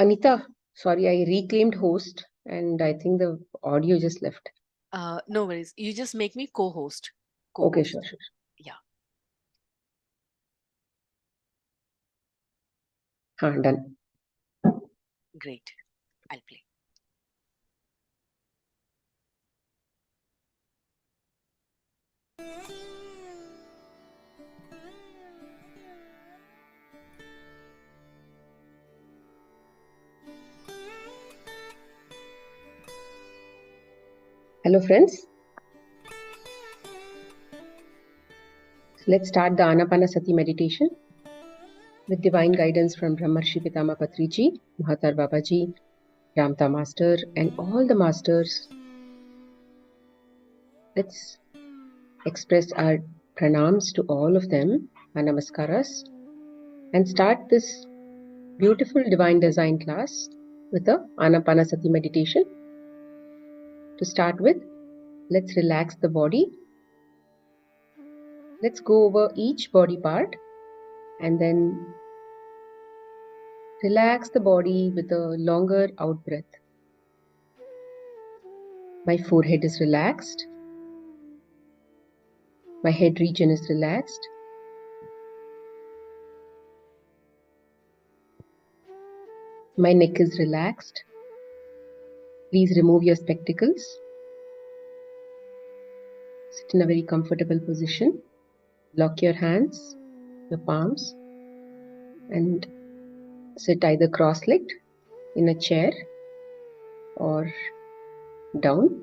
Anita, sorry, I reclaimed host and I think the audio just left. No worries. You just make me co-host. Okay, Co-host. sure, sure. Yeah. Done. Great. I'll play. Hello, friends. Let's start the Anapanasati meditation with divine guidance from Brahmarshi Pitama Patriji, Mahatar Babaji, Ramta Master, and all the masters. Let's express our pranams to all of them, our namaskaras, and start this beautiful divine design class with the Anapanasati meditation. To start with, let's relax the body. Let's go over each body part and then relax the body with a longer out breath. My forehead is relaxed. My head region is relaxed. My neck is relaxed. Please remove your spectacles. Sit in a very comfortable position. Lock your hands, your palms, and sit either cross-legged in a chair or down.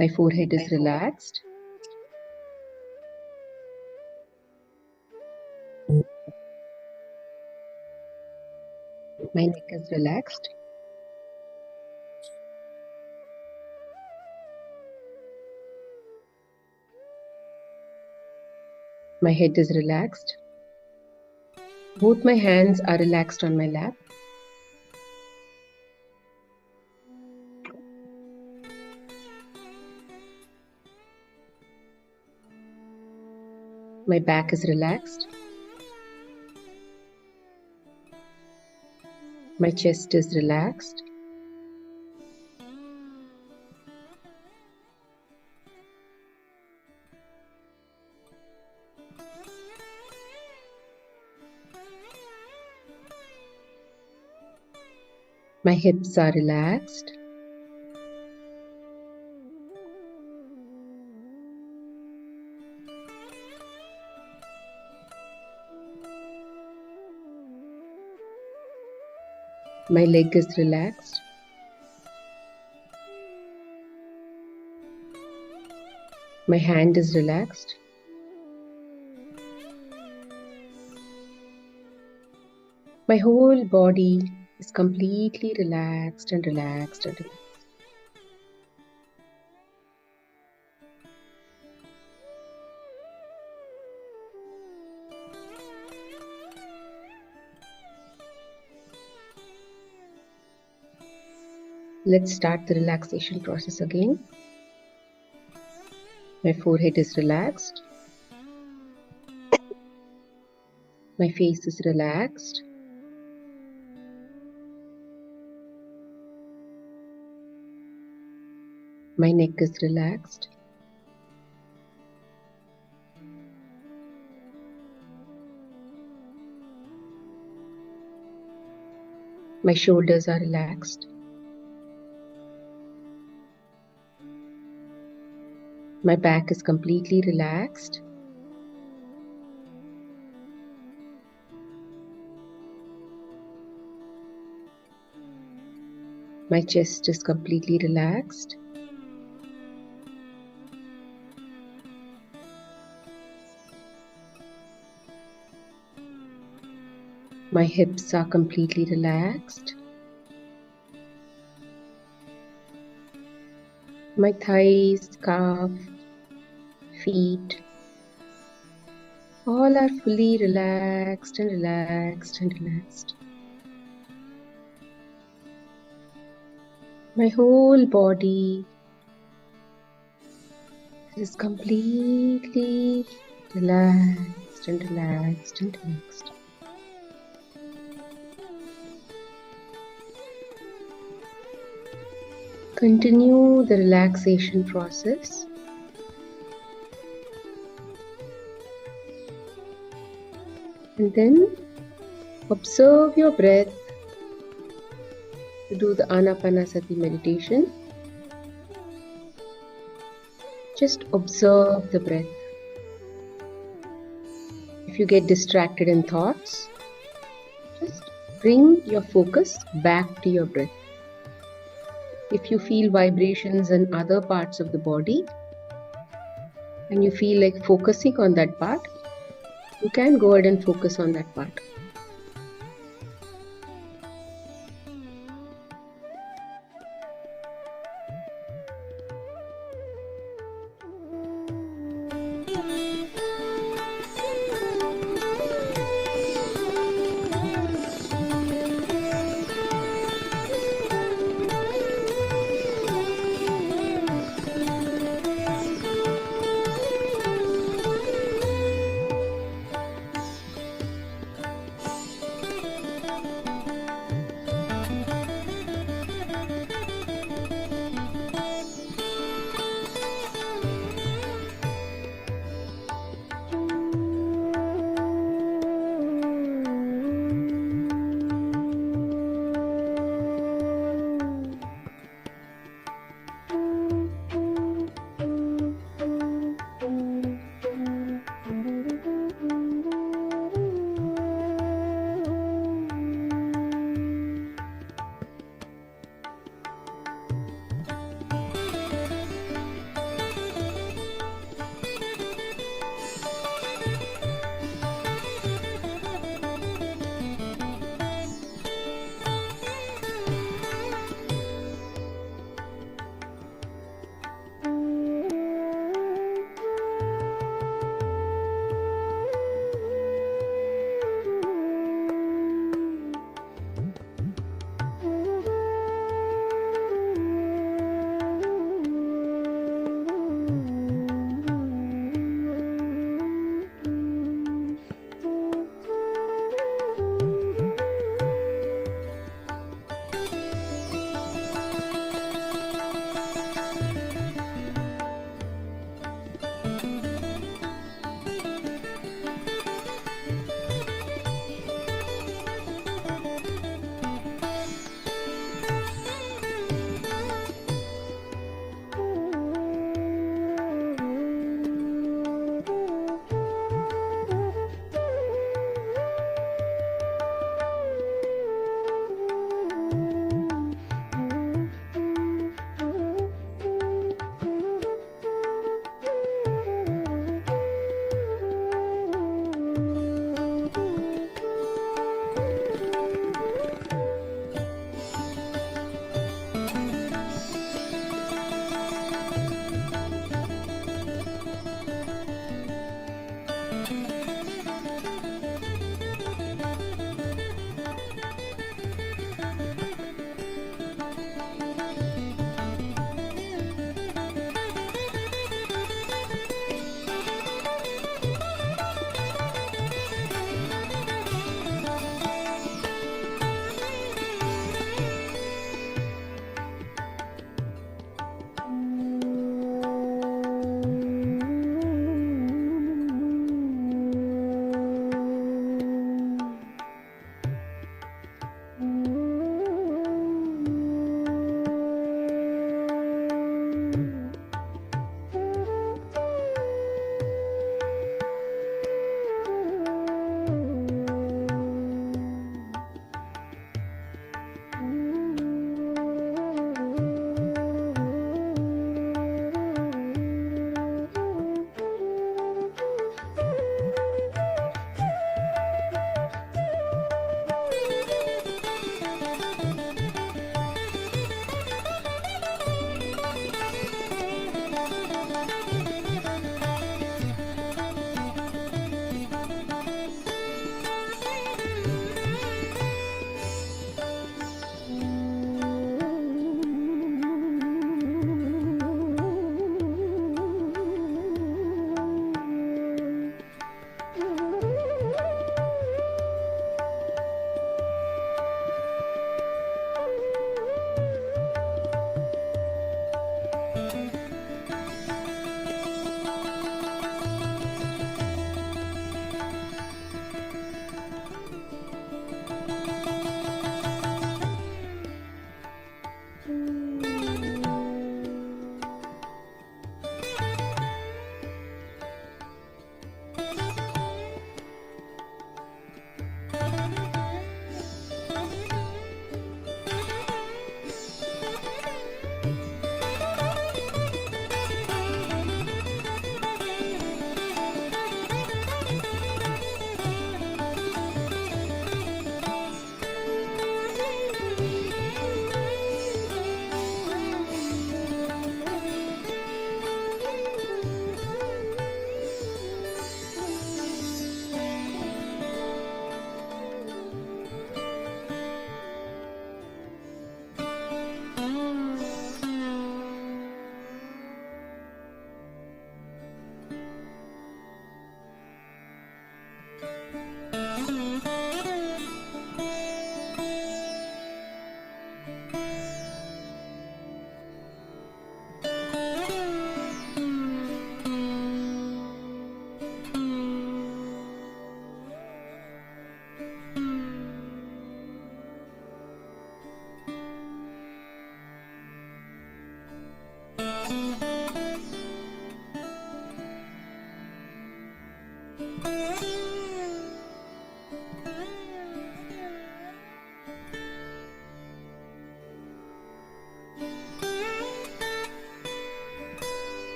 My forehead is relaxed. My neck is relaxed. My head is relaxed. Both my hands are relaxed on my lap. My back is relaxed. My chest is relaxed. My hips are relaxed. My leg is relaxed. My hand is relaxed. My whole body is completely relaxed and relaxed and relaxed. Let's start the relaxation process again. My forehead is relaxed. My face is relaxed. My neck is relaxed. My shoulders are relaxed. My back is completely relaxed. My chest is completely relaxed. My hips are completely relaxed. My thighs, calf, feet. All are fully relaxed and relaxed and relaxed. My whole body is completely relaxed and relaxed and relaxed. Continue the relaxation process. And then observe your breath to do the Anapanasati meditation. Just observe the breath. If you get distracted in thoughts, just bring your focus back to your breath. If you feel vibrations in other parts of the body and you feel like focusing on that part, you can go ahead and focus on that part.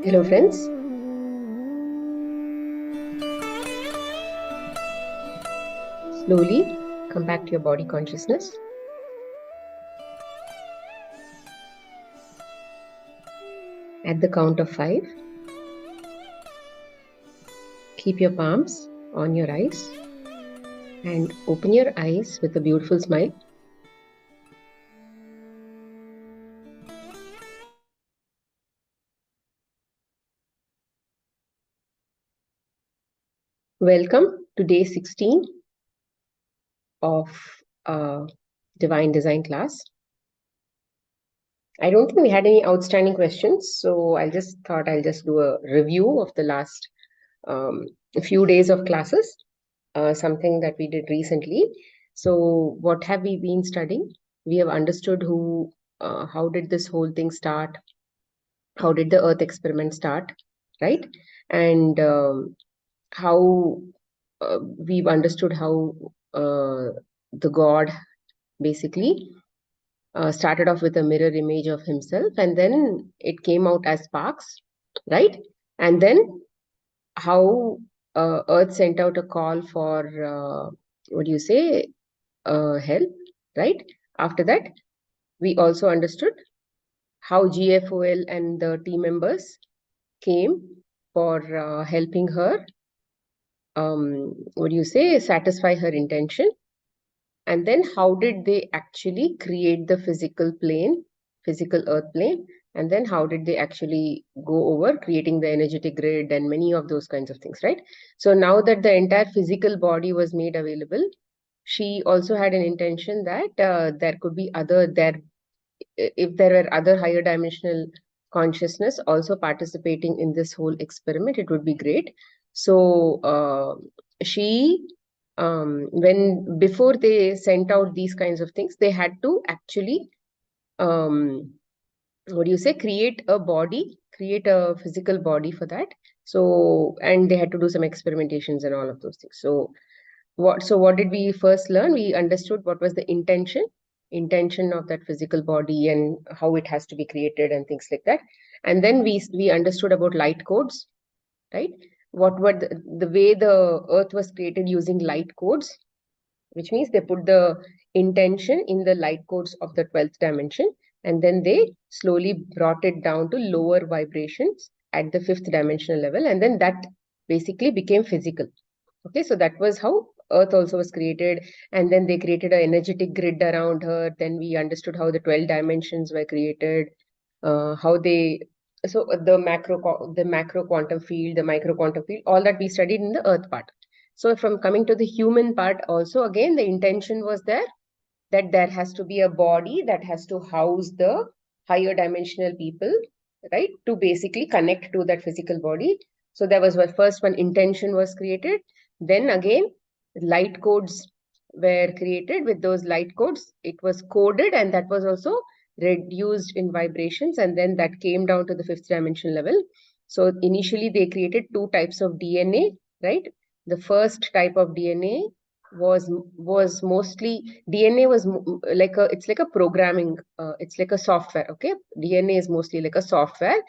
Hello friends. Slowly come back to your body consciousness. At the count of 5, keep your palms on your eyes and open your eyes with a beautiful smile. Welcome to day 16 of Divine Design class. I don't think we had any outstanding questions, so I just thought I'll just do a review of the last few days of classes, something that we did recently. So what have we been studying? We have understood how did this whole thing start? How did the Earth experiment start, right? And how we've understood how the God basically started off with a mirror image of himself, and then it came out as sparks, right? And then how Earth sent out a call for what do you say, help, right? After that, we also understood how GFOL and the team members came for helping her, what do you say, satisfy her intention. And then how did they actually create the physical plane, physical earth plane? And then how did they actually go over creating the energetic grid and many of those kinds of things, right? So now that the entire physical body was made available, she also had an intention that there could be if there were other higher dimensional consciousness also participating in this whole experiment, it would be great. So she when before they sent out these kinds of things, they had to actually what do you say, create a physical body for that. So, and they had to do some experimentations and all of those things. So what did we first learn? We understood what was the intention of that physical body and how it has to be created and things like that. And then we understood about light codes, right? What were the way the earth was created using light codes, which means they put the intention in the light codes of the 12th dimension, and then they slowly brought it down to lower vibrations at the 5th dimensional level, and then that basically became physical. Okay, so that was how Earth also was created, and then they created an energetic grid around her. Then we understood how the 12 dimensions were created, how they so the macro quantum field, the micro quantum field, all that we studied in the Earth part. So from coming to the human part, also again the intention was there that there has to be a body that has to house the higher dimensional people, right? To basically connect to that physical body. So there was first one intention was created. Then again, light codes were created. With those light codes, it was coded, and that was also reduced in vibrations. And then that came down to the 5th dimension level. So initially they created 2 types of DNA, right? The first type of DNA was mostly DNA was like it's like a programming, it's like a software. Okay, DNA is mostly like a software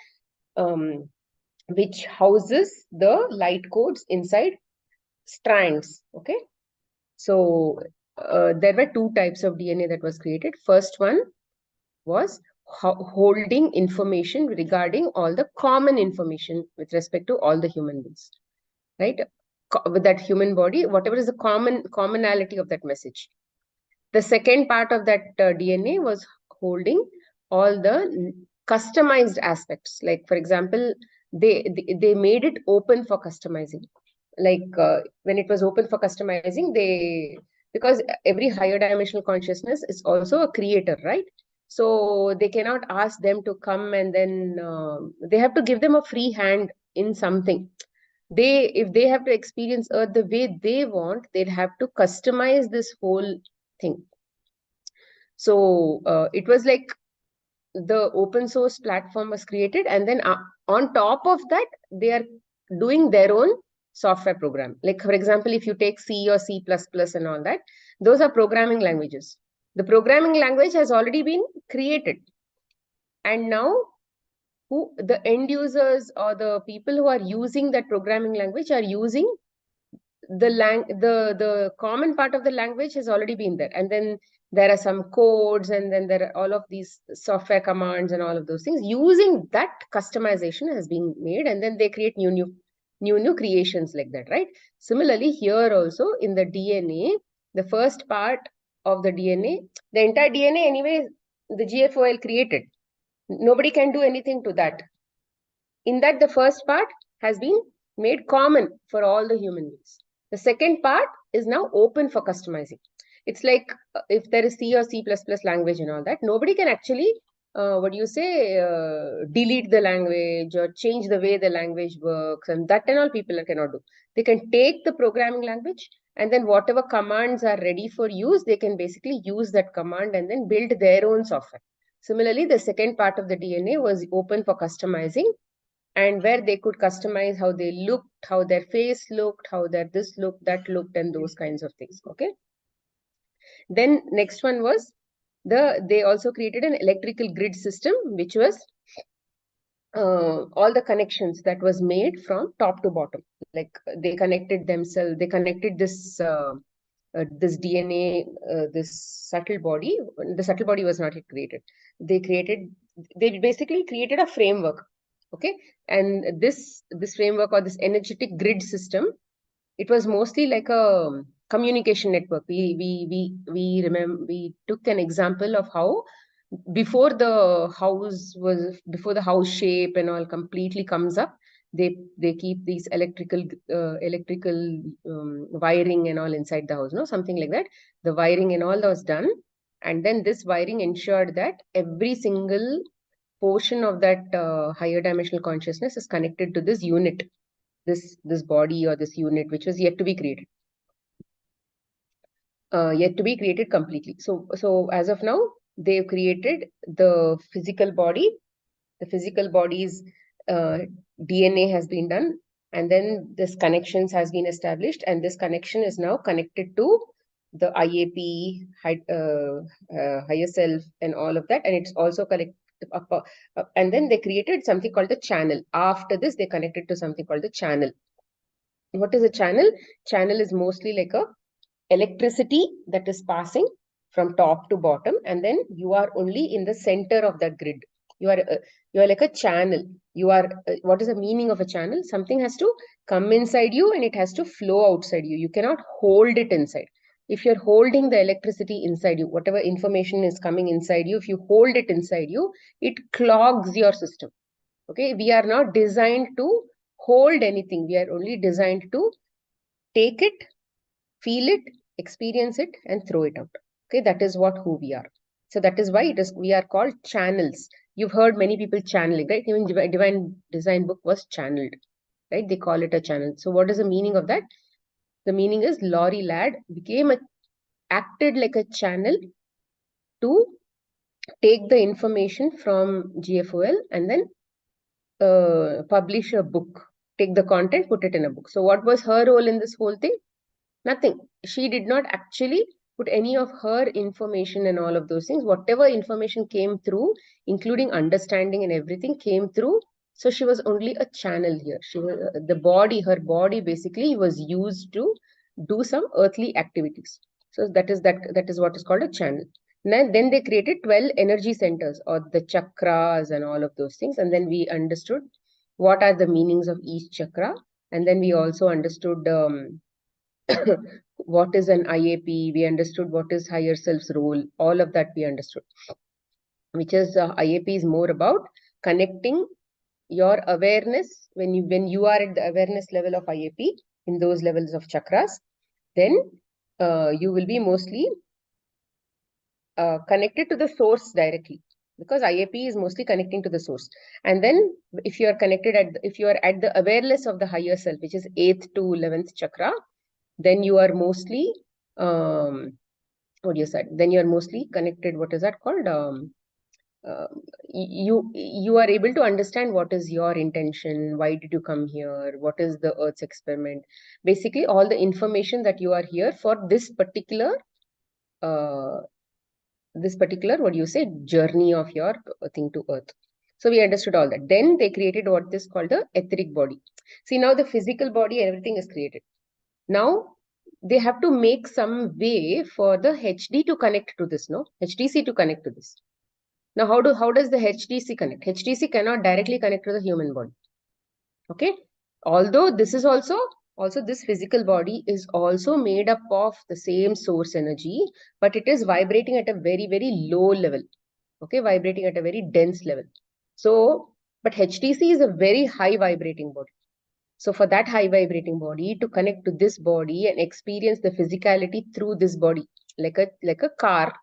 which houses the light codes inside strands. Okay, so there were 2 types of DNA that was created. First one was holding information regarding all the common information with respect to all the human beings, right? With that human body, whatever is the commonality of that message. The second part of that DNA was holding all the customized aspects. Like, for example, they made it open for customizing. Like when it was open for customizing, because every higher dimensional consciousness is also a creator, right? So they cannot ask them to come and then they have to give them a free hand in something. If they have to experience Earth the way they want, they'd have to customize this whole thing. So it was like the open source platform was created, and then on top of that, they are doing their own software program. Like, for example, if you take C or C++ and all that, those are programming languages. The programming language has already been created. And now who the end users or the people who are using that programming language are using the common part of the language has already been there, and then there are some codes, and then there are all of these software commands and all of those things. Using that, customization has been made, and then they create new creations like that, right? Similarly, here also in the DNA, the first part of the DNA, the entire DNA anyway, the GFOL created. Nobody can do anything to that. In that, the first part has been made common for all the human beings. The second part is now open for customizing. It's like if there is C or C++ language and all that, nobody can actually, delete the language or change the way the language works, and that and all people cannot do. They can take the programming language, and then whatever commands are ready for use, they can basically use that command and then build their own software. Similarly, the second part of the DNA was open for customizing, and where they could customize how they looked, how their face looked, how their this looked, that looked, and those kinds of things. Okay. Then next one was they also created an electrical grid system, which was all the connections that was made from top to bottom. Like they connected themselves, they connected this this DNA, this subtle body. The subtle body was not yet created. They basically created a framework. Okay. And this framework, or this energetic grid system, it was mostly like a communication network. We remember, we took an example of how before the house shape and all completely comes up, they keep these electrical wiring and all inside the house, no, something like that. The wiring and all was done, and then this wiring ensured that every single portion of that higher dimensional consciousness is connected to this unit, this body or this unit, which was yet to be created, completely. So as of now, they've created the physical body. The physical body's DNA has been done, and then this connections has been established, and this connection is now connected to the IAP, higher self, and all of that, and it's also connected up, and then they created something called the channel. After this, they connected to something called the channel. What is a channel? Channel is mostly like a electricity that is passing from top to bottom, and then you are only in the center of that grid. You are like a channel. You are what is the meaning of a channel? Something has to come inside you and it has to flow outside you. You cannot hold it inside. If you're holding the electricity inside you, whatever information is coming inside you, if you hold it inside you, it clogs your system. Okay, we are not designed to hold anything. We are only designed to take it, feel it, experience it, and throw it out. Okay, that is who we are. So that is why we are called channels. You've heard many people channeling, right? Even Divine Design book was channeled, right? They call it a channel. So what is the meaning of that? The meaning is Laurie Ladd acted like a channel to take the information from GFOL and then publish a book, take the content, put it in a book. So what was her role in this whole thing? Nothing. She did not actually put any of her information and all of those things. Whatever information came through, including understanding and everything, came through. So she was only a channel here. She was her body basically was used to do some earthly activities. So that is what is called a channel. Then they created 12 energy centers, or the chakras and all of those things. And then we understood what are the meanings of each chakra. And then we also understood what is an IAP. We understood what is higher self's role. All of that we understood. Which is IAP is more about connecting your awareness. When you are at the awareness level of IAP, in those levels of chakras, then you will be mostly connected to the source directly, because IAP is mostly connecting to the source. And then if you are connected if you are at the awareness of the higher self, which is 8th to 11th chakra, then you are mostly what you said, then you are mostly connected. What is that called? You are able to understand what is your intention, why did you come here, what is the Earth's experiment, basically all the information that you are here for this particular what do you say, journey of your thing to Earth. So we understood all that. Then they created what is called the etheric body. See, now the physical body, everything is created. Now they have to make some way for the HD to connect to this, no? HDC to connect to this. Now, how does the HDC connect? HDC cannot directly connect to the human body. Okay. Although this is also this physical body is also made up of the same source energy, but it is vibrating at a very, very low level. Okay, vibrating at a very dense level. So, but HTC is a very high vibrating body. So for that high vibrating body to connect to this body and experience the physicality through this body, like a car,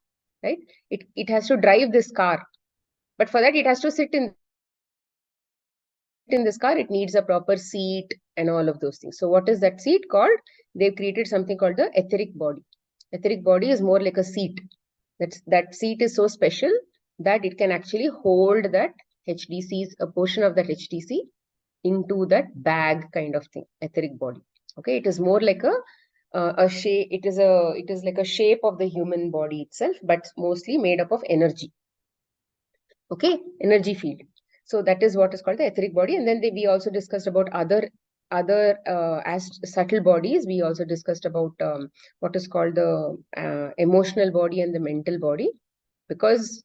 right? It has to drive this car, but for that it has to sit in this car. It needs a proper seat and all of those things. So what is that seat called? They've created something called the etheric body. Etheric body is more like a seat. That seat is so special that it can actually hold that HDC's, a portion of that HDC into that bag kind of thing, etheric body. Okay, it is more like a shape. It is like a shape of the human body itself, but mostly made up of energy. Okay, energy field. So that is what is called the etheric body. And then we also discussed about other as subtle bodies. We also discussed about what is called the emotional body and the mental body, because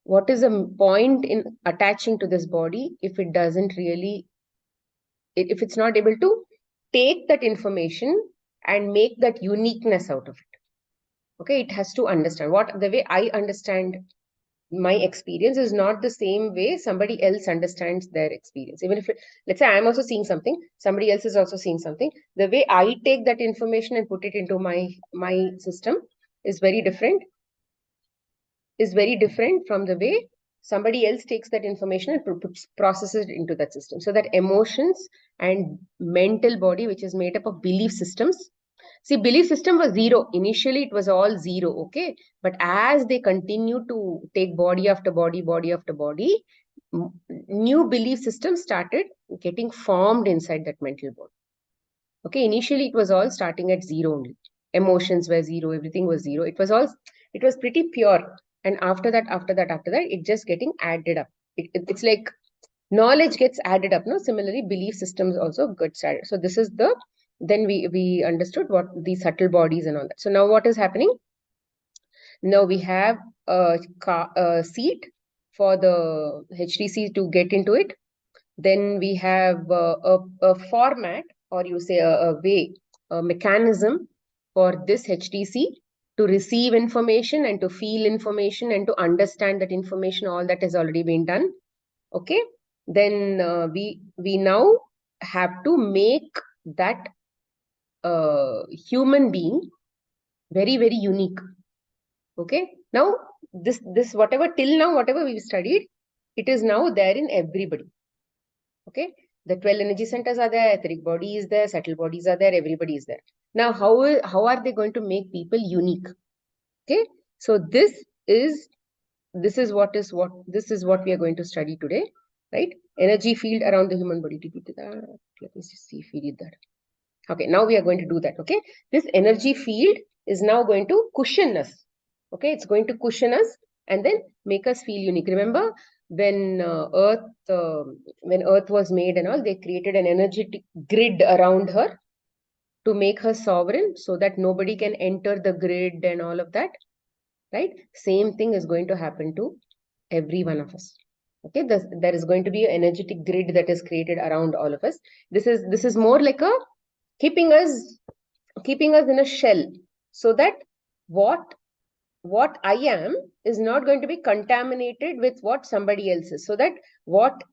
what is the point in attaching to this body if it doesn't really, if it's not able to take that information and make that uniqueness out of it. Okay, it has to understand. What the way I understand my experience is not the same way somebody else understands their experience. Even if let's say I'm also seeing something, somebody else is also seeing something, the way I take that information and put it into my system is very different from the way somebody else takes that information and processes it into that system. So that emotions and mental body, which is made up of belief systems. See, belief system was zero. Initially, it was all zero, okay? But as they continue to take body after body, new belief systems started getting formed inside that mental body. Okay, initially it was all starting at zero only. Emotions were zero, everything was zero. It was pretty pure. And after that, it just getting added up. It's like knowledge gets added up, no? Similarly, belief systems also gets added. So this is then we understood what the subtle bodies and all that. So now what is happening? Now we have a seat for the HTC to get into it. Then we have a format, or you say a way, a mechanism for this HTC to receive information and to feel information and to understand that information. All that has already been done. Okay. Then we now have to make that human being very, very unique. Okay. Now this whatever till now, whatever we've studied, it is now there in everybody. Okay. The 12 energy centers are there, etheric body is there, subtle bodies are there, everybody is there. Now, how are they going to make people unique? Okay. So this is what we are going to study today, right? Energy field around the human body. Did we do that? Let me just see if we did that. Okay, now we are going to do that. Okay, this energy field is now going to cushion us. Okay, it's going to cushion us and then make us feel unique. Remember when Earth was made and all, they created an energetic grid around her to make her sovereign, so that nobody can enter the grid and all of that. Right? Same thing is going to happen to every one of us. Okay, there is going to be an energetic grid that is created around all of us. This is more like a keeping us in a shell, so that what I am is not going to be contaminated with what somebody else is. So that what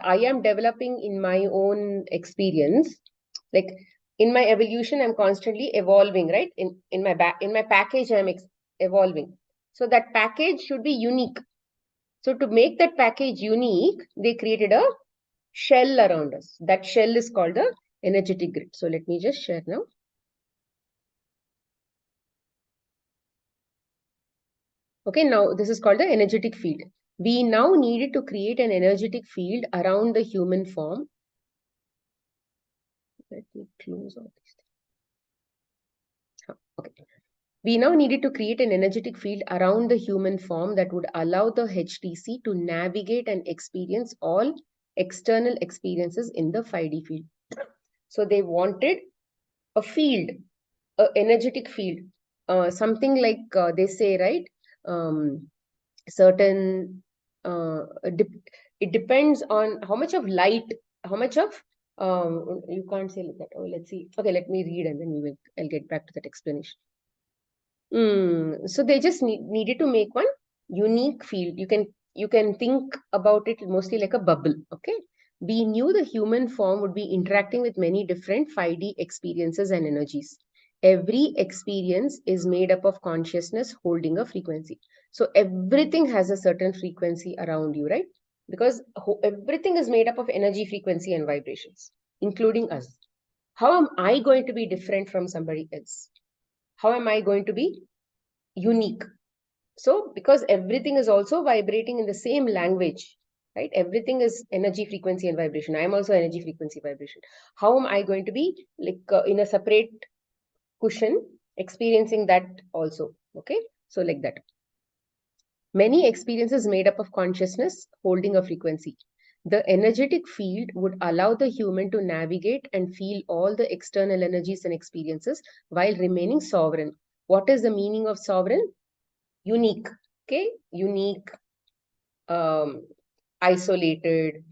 I am developing in my own experience, like in my evolution, I'm constantly evolving, right? In my package, I'm evolving. So that package should be unique. So to make that package unique, they created a shell around us. That shell is called the energetic grid. So let me just share now. Okay, now this is called the energetic field. We now needed to create an energetic field around the human form. Let me close all these things. Okay. We now needed to create an energetic field around the human form that would allow the HTC to navigate and experience all external experiences in the 5D field. So they wanted a field, an energetic field, something like they say, right? Certain, it depends on how much of light, how much of, you can't say like that. Oh, let's see. Okay, let me read and then I'll get back to that explanation. So they just needed to make one unique field. You can think about it mostly like a bubble. Okay. We knew the human form would be interacting with many different 5D experiences and energies. Every experience is made up of consciousness holding a frequency. So everything has a certain frequency around you, right? Because everything is made up of energy, frequency, and vibrations, including us. How am I going to be different from somebody else? How am I going to be unique? So because everything is also vibrating in the same language, right? Everything is energy, frequency, and vibration. I am also energy, frequency, vibration. How am I going to be like in a separate cushion experiencing that also? Okay, so like that. Many experiences made up of consciousness holding a frequency. The energetic field would allow the human to navigate and feel all the external energies and experiences while remaining sovereign. What is the meaning of sovereign? Unique. Okay, unique, isolated,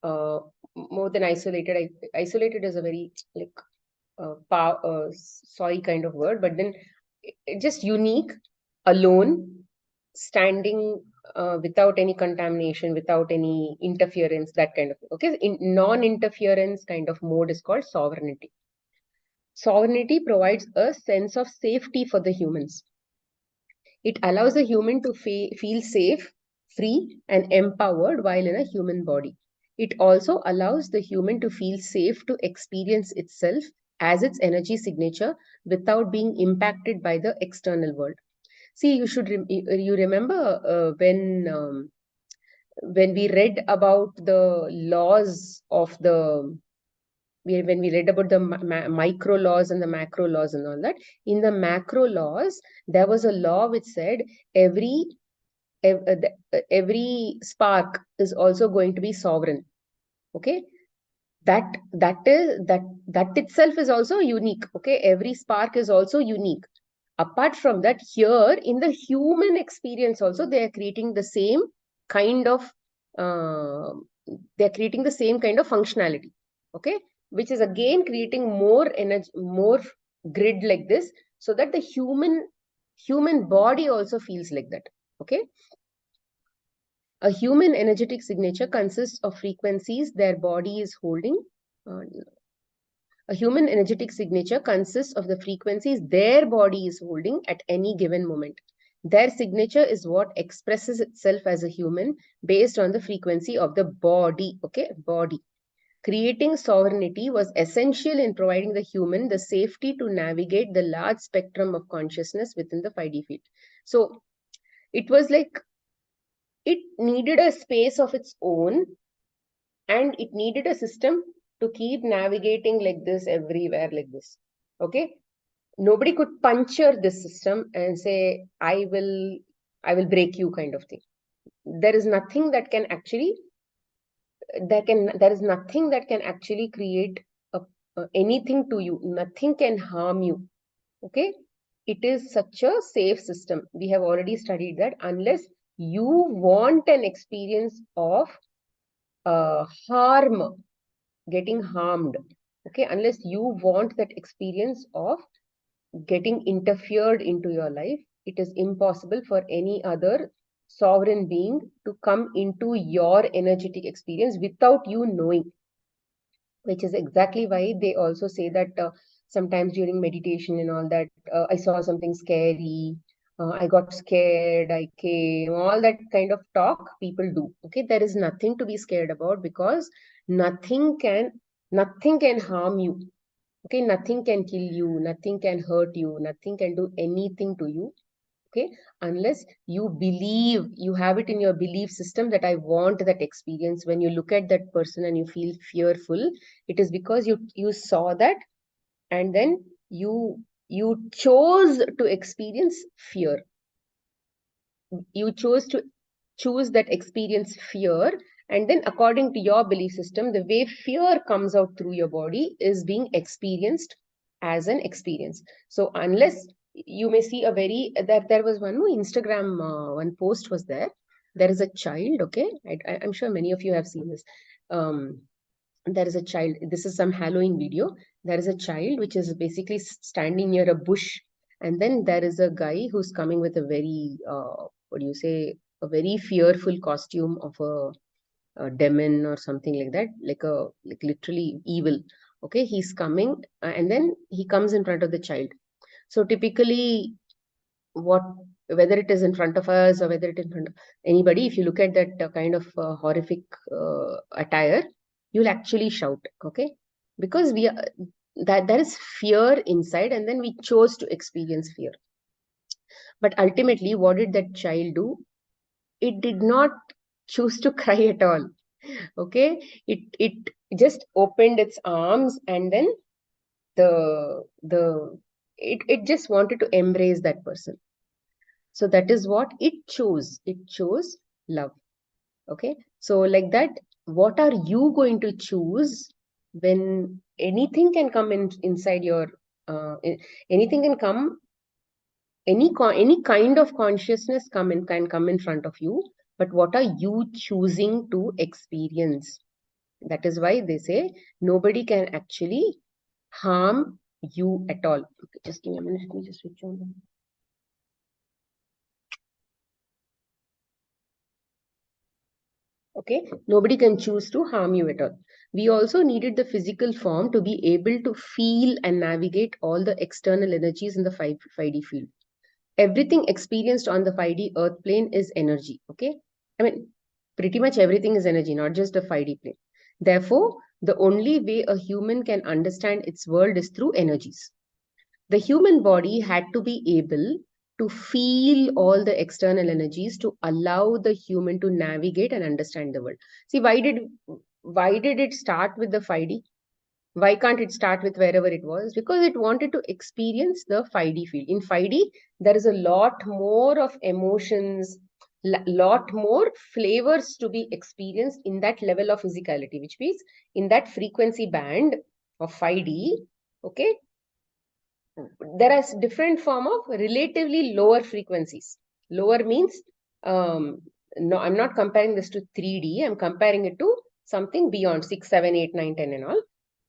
more than isolated. Isolated is a very like sorry kind of word, but then just unique, alone, standing without any contamination, without any interference, that kind of thing. Okay, in non-interference kind of mode is called sovereignty. Sovereignty provides a sense of safety for the humans. It allows the human to feel safe, free, and empowered while in a human body. It also allows the human to feel safe to experience itself as its energy signature without being impacted by the external world. See, you remember when we read about the laws of the when we read about the micro laws and the macro laws and all that. In the macro laws, there was a law which said every every spark is also going to be sovereign. Okay, that itself is also unique. Okay, every spark is also unique. Apart from that, here in the human experience also, they are creating the same kind of uh, they're creating the same kind of functionality. Okay, which is again creating more energy, more grid like this, so that the human body also feels like that. Okay, a human energetic signature consists of frequencies their body is holding. A human energetic signature consists of the frequencies their body is holding at any given moment. Their signature is what expresses itself as a human based on the frequency of the body. Okay, body. Creating sovereignty was essential in providing the human the safety to navigate the large spectrum of consciousness within the 5D field. So it was like it needed a space of its own, and it needed a system to keep navigating like this everywhere like this. Okay, nobody could puncture this system and say I will break you kind of thing. There is nothing that can actually there is nothing that can actually create anything to you. Nothing can harm you. Okay, it is such a safe system. We have already studied that. Unless you want an experience of harm, getting harmed, okay, unless you want that experience of getting interfered into your life, it is impossible for any other sovereign being to come into your energetic experience without you knowing. Which is exactly why they also say that sometimes during meditation and all that, I saw something scary, I got scared, I came, all that kind of talk people do. Okay, there is nothing to be scared about, because nothing can nothing can harm you. Okay, nothing can kill you, nothing can hurt you, nothing can do anything to you. Okay, unless you believe, you have it in your belief system that I want that experience. When you look at that person and you feel fearful, it is because you saw that, and then you chose to experience fear. You chose to choose that experience fear, and then according to your belief system, the way fear comes out through your body is being experienced as an experience. So unless you may see a very that there was one more Instagram one post was there is a child, okay, I'm sure many of you have seen this. There is a child, this is some Halloween video. There is a child which is basically standing near a bush, and then there is a guy who's coming with a very what do you say, a very fearful costume of a demon or something like that, like literally evil. Okay, he's coming, and then he comes in front of the child. So typically, what whether it is in front of us or whether it is in front of anybody, if you look at that kind of horrific attire, you'll actually shout, okay, because we are that there is fear inside, and then we chose to experience fear. But ultimately, what did that child do? It did not choose to cry at all. Okay, it just opened its arms, and then the it just wanted to embrace that person. So that is what it chose. It chose love. Okay, so like that, what are you going to choose when anything can come inside your anything can come, any kind of consciousness can come in front of you, but what are you choosing to experience? That is why they say nobody can actually harm you at all. Okay, just give me a minute, let me just switch on. Okay, nobody can choose to harm you at all. We also needed the physical form to be able to feel and navigate all the external energies in the 5D field. Everything experienced on the 5D earth plane is energy. Okay, I mean, pretty much everything is energy, not just the 5D plane. Therefore, the only way a human can understand its world is through energies. The human body had to be able to feel all the external energies to allow the human to navigate and understand the world. See, why did it start with the 5D? Why can't it start with wherever it was? Because it wanted to experience the 5D field. In 5D, there is a lot more of emotions, lot more flavors to be experienced in that level of physicality, which means in that frequency band of 5D, okay, there is different form of relatively lower frequencies. Lower means, no, I'm not comparing this to 3D. I'm comparing it to something beyond 6, 7, 8, 9, 10 and all.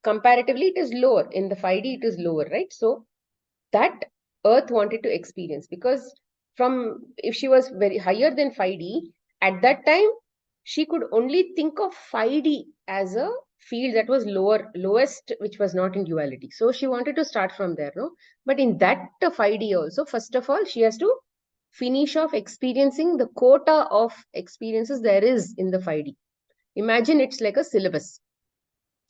Comparatively, it is lower. In the 5D, it is lower, right? So that Earth wanted to experience, because if she was very higher than 5D, at that time, she could only think of 5D as a field that was lowest, which was not in duality. So she wanted to start from there, no? But in that 5D also, first of all, she has to finish off experiencing the quota of experiences there is in the 5D. Imagine it's like a syllabus.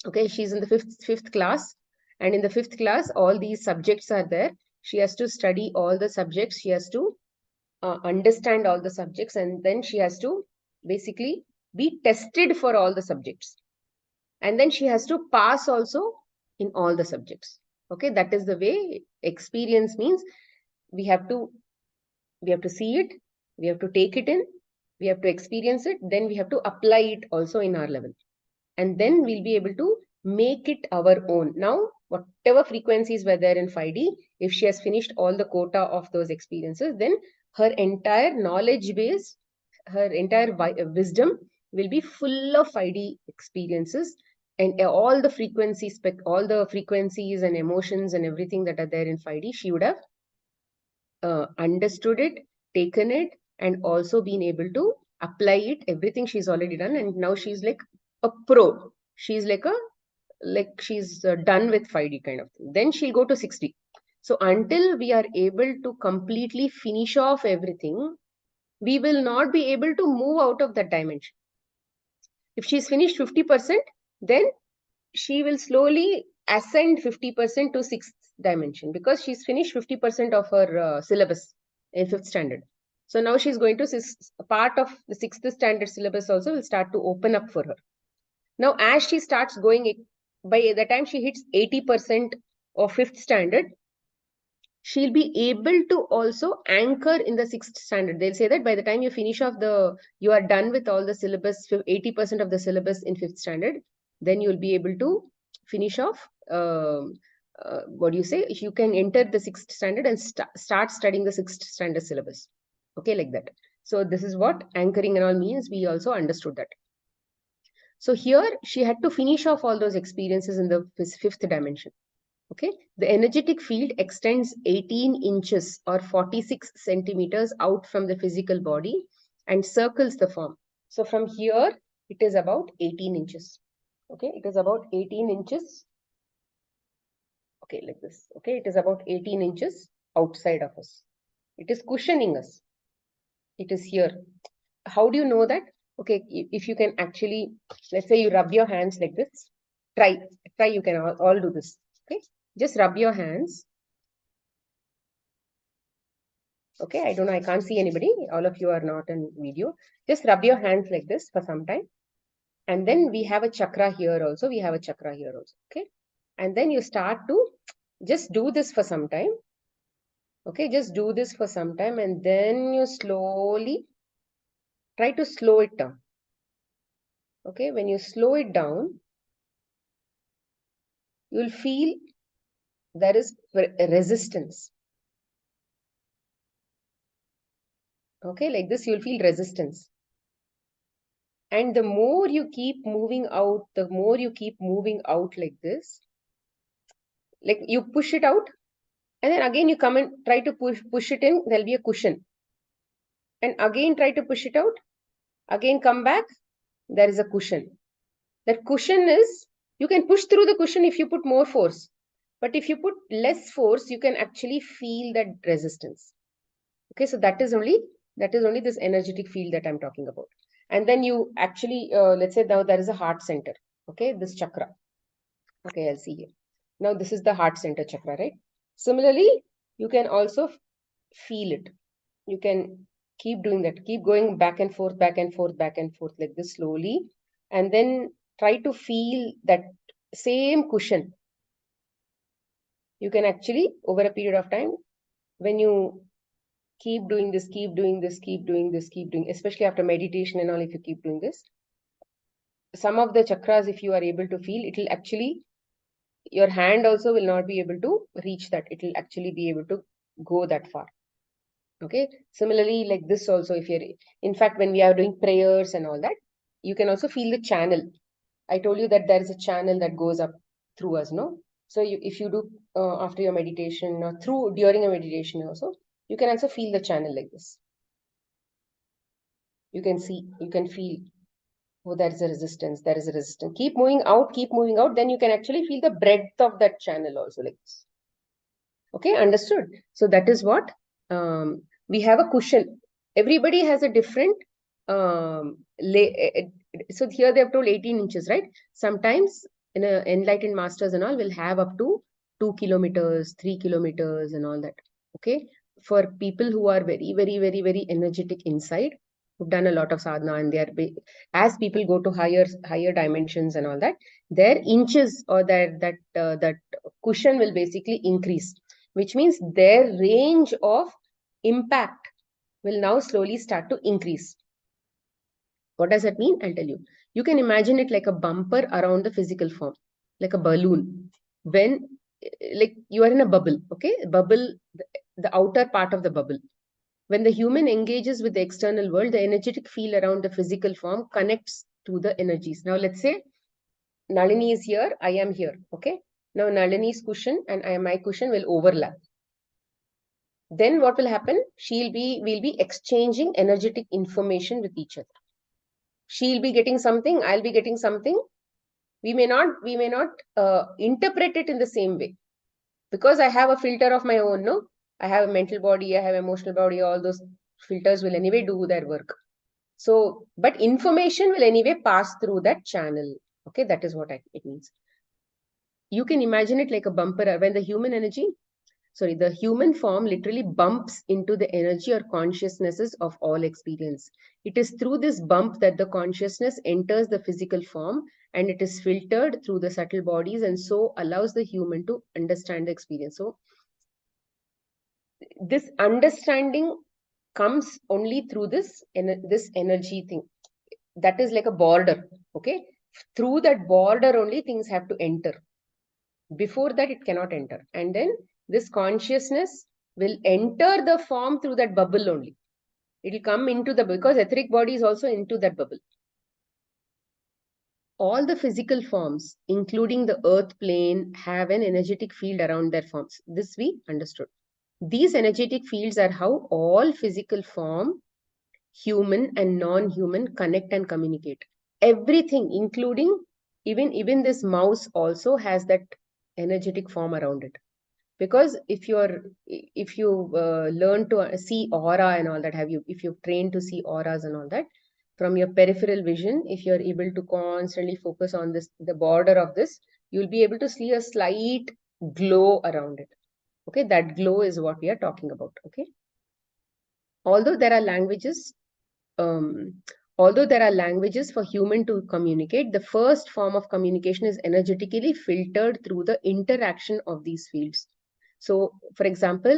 Okay, she's in the fifth class, and in the fifth class, all these subjects are there. She has to study all the subjects. She has to understand all the subjects, and then she has to basically be tested for all the subjects, and then she has to pass also in all the subjects. Okay, that is the way experience means. We have to see it, we have to take it in, we have to experience it, then we have to apply it also in our level, and then we'll be able to make it our own. Now, whatever frequencies were there in 5D, if she has finished all the quota of those experiences, then her entire knowledge base, her entire wisdom will be full of 5D experiences, and all the frequencies, all the frequencies and emotions and everything that are there in 5D, she would have understood it, taken it, and also been able to apply it, everything she's already done. And now she's like a pro. She's she's done with 5D kind of thing. Then she'll go to 6D. So until we are able to completely finish off everything, we will not be able to move out of that dimension. If she's finished 50%, then she will slowly ascend 50% to 6th dimension, because she's finished 50% of her syllabus in 5th standard. So now she's going to part of the 6th standard syllabus also will start to open up for her. Now, as she starts going, by the time she hits 80% of 5th standard, she'll be able to also anchor in the 6th standard. They'll say that by the time you finish off you are done with all the syllabus, 80% of the syllabus in 5th standard, then you'll be able to finish off, what do you say? You can enter the 6th standard and start studying the 6th standard syllabus. Okay, like that. So this is what anchoring and all means. We also understood that. So here she had to finish off all those experiences in the 5th dimension. Okay, the energetic field extends 18 inches or 46 centimeters out from the physical body and circles the form. So from here, it is about 18 inches. Okay, it is about 18 inches. Okay, like this. Okay, it is about 18 inches outside of us. It is cushioning us. It is here. How do you know that? Okay, if you can actually, let's say you rub your hands like this. Try, you can all do this. Okay, just rub your hands. Okay, I don't know, I can't see anybody. All of you are not in video. Just rub your hands like this for some time. And then we have a chakra here also. We have a chakra here also. Okay. And then you start to just do this for some time. Okay, just do this for some time. And then you slowly try to slow it down. Okay, when you slow it down, you'll feel there is resistance. Okay, like this, you'll feel resistance. And the more you keep moving out, the more you keep moving out like this, like you push it out, and then again you come and try to push it in, there'll be a cushion. And again try to push it out, again come back, there is a cushion. That cushion is, you can push through the cushion if you put more force. But if you put less force, you can actually feel that resistance. Okay, so that is only this energetic field that I'm talking about. And then you actually, let's say now there is a heart center. Okay, this chakra. Okay, I'll see here. Now this is the heart center chakra, right? Similarly, you can also feel it. You can keep doing that. Keep going back and forth, back and forth, back and forth like this slowly. And then try to feel that same cushion. You can actually, over a period of time, when you keep doing this, especially after meditation and all, if you keep doing this, some of the chakras, if you are able to feel, it will actually, your hand also will not be able to reach that. It will actually be able to go that far. Okay. Similarly, like this also, if you're, in fact, when we are doing prayers and all that, you can also feel the channel. I told you that there is a channel that goes up through us, no? So if you do after your meditation or during a meditation also, you can also feel the channel like this. You can see, you can feel, oh, there is a resistance, there is a resistance. Keep moving out, then you can actually feel the breadth of that channel also like this. Okay, understood? So that is what we have a cushion. Everybody has a different so here they have told 18 inches, right? Sometimes in enlightened masters and all will have up to 2 kilometers, 3 kilometers and all that. Okay, for people who are very, very, very, very energetic inside, who've done a lot of sadhana, and they are, as people go to higher dimensions and all that, their inches or that cushion will basically increase, which means their range of impact will now slowly start to increase. What does that mean? I'll tell you. You can imagine it like a bumper around the physical form, like a balloon. When, like you are in a bubble, okay? Bubble, the outer part of the bubble. When the human engages with the external world, the energetic field around the physical form connects to the energies. Now, let's say Nalini is here, I am here, okay? Now, Nalini's cushion and my cushion will overlap. Then what will happen? We'll be exchanging energetic information with each other. She'll be getting something, I'll be getting something. We may not interpret it in the same way, because I have a filter of my own, no? I have a mental body, I have emotional body, all those filters will anyway do their work. So, but information will anyway pass through that channel. Okay, that is what it means. You can imagine it like a bumper. When the human form literally bumps into the energy or consciousnesses of all experience. It is through this bump that the consciousness enters the physical form, and it is filtered through the subtle bodies, and so allows the human to understand the experience. So this understanding comes only through this energy thing. That is like a border. Okay, through that border only things have to enter. Before that, it cannot enter. And then this consciousness will enter the form through that bubble only. It will come into the, because etheric body is also into that bubble. All the physical forms, including the earth plane, have an energetic field around their forms. This we understood. These energetic fields are how all physical form, human and non-human, connect and communicate. Everything, including even this mouse also has that energetic form around it. Because if you learn to see aura and all that, if you've trained to see auras and all that from your peripheral vision, if you're able to constantly focus on this, the border of this, you'll be able to see a slight glow around it. Okay, that glow is what we are talking about. Okay, although there are languages um, although there are languages for human to communicate, the first form of communication is energetically filtered through the interaction of these fields. So, for example,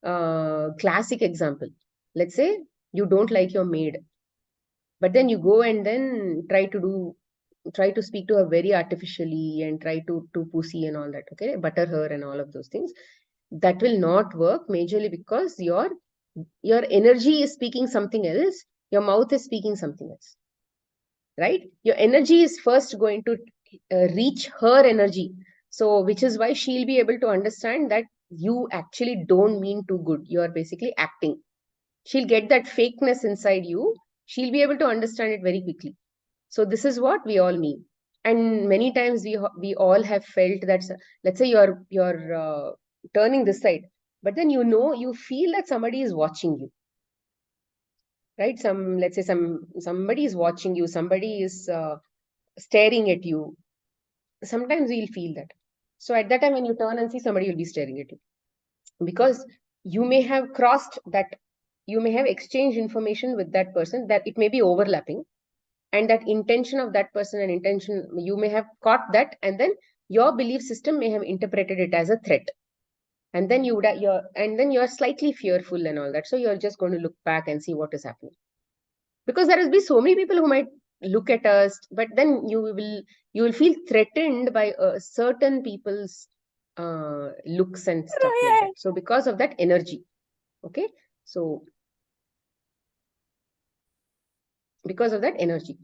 classic example, let's say you don't like your maid, but then you go and then try to speak to her very artificially and try to pussy and all that, okay, butter her and all of those things. That will not work majorly because your energy is speaking something else, your mouth is speaking something else, right? Your energy is first going to reach her energy. So, which is why she'll be able to understand that you actually don't mean too good. You are basically acting. She'll get that fakeness inside you. She'll be able to understand it very quickly. So, this is what we all mean. And many times we all have felt that, let's say you're turning this side, but then you feel that somebody is watching you, right? Let's say somebody is watching you, somebody is staring at you. Sometimes we'll feel that. So at that time, when you turn and see, somebody will be staring at you, because you may have crossed that, you may have exchanged information with that person, that it may be overlapping, and that intention of that person and intention, you may have caught that, and then your belief system may have interpreted it as a threat, and then you're slightly fearful and all that. So you're just going to look back and see what is happening, because there will be so many people who might look at us, but then you will feel threatened by certain people's looks and stuff like that. So because of that energy, okay, so because of that energy,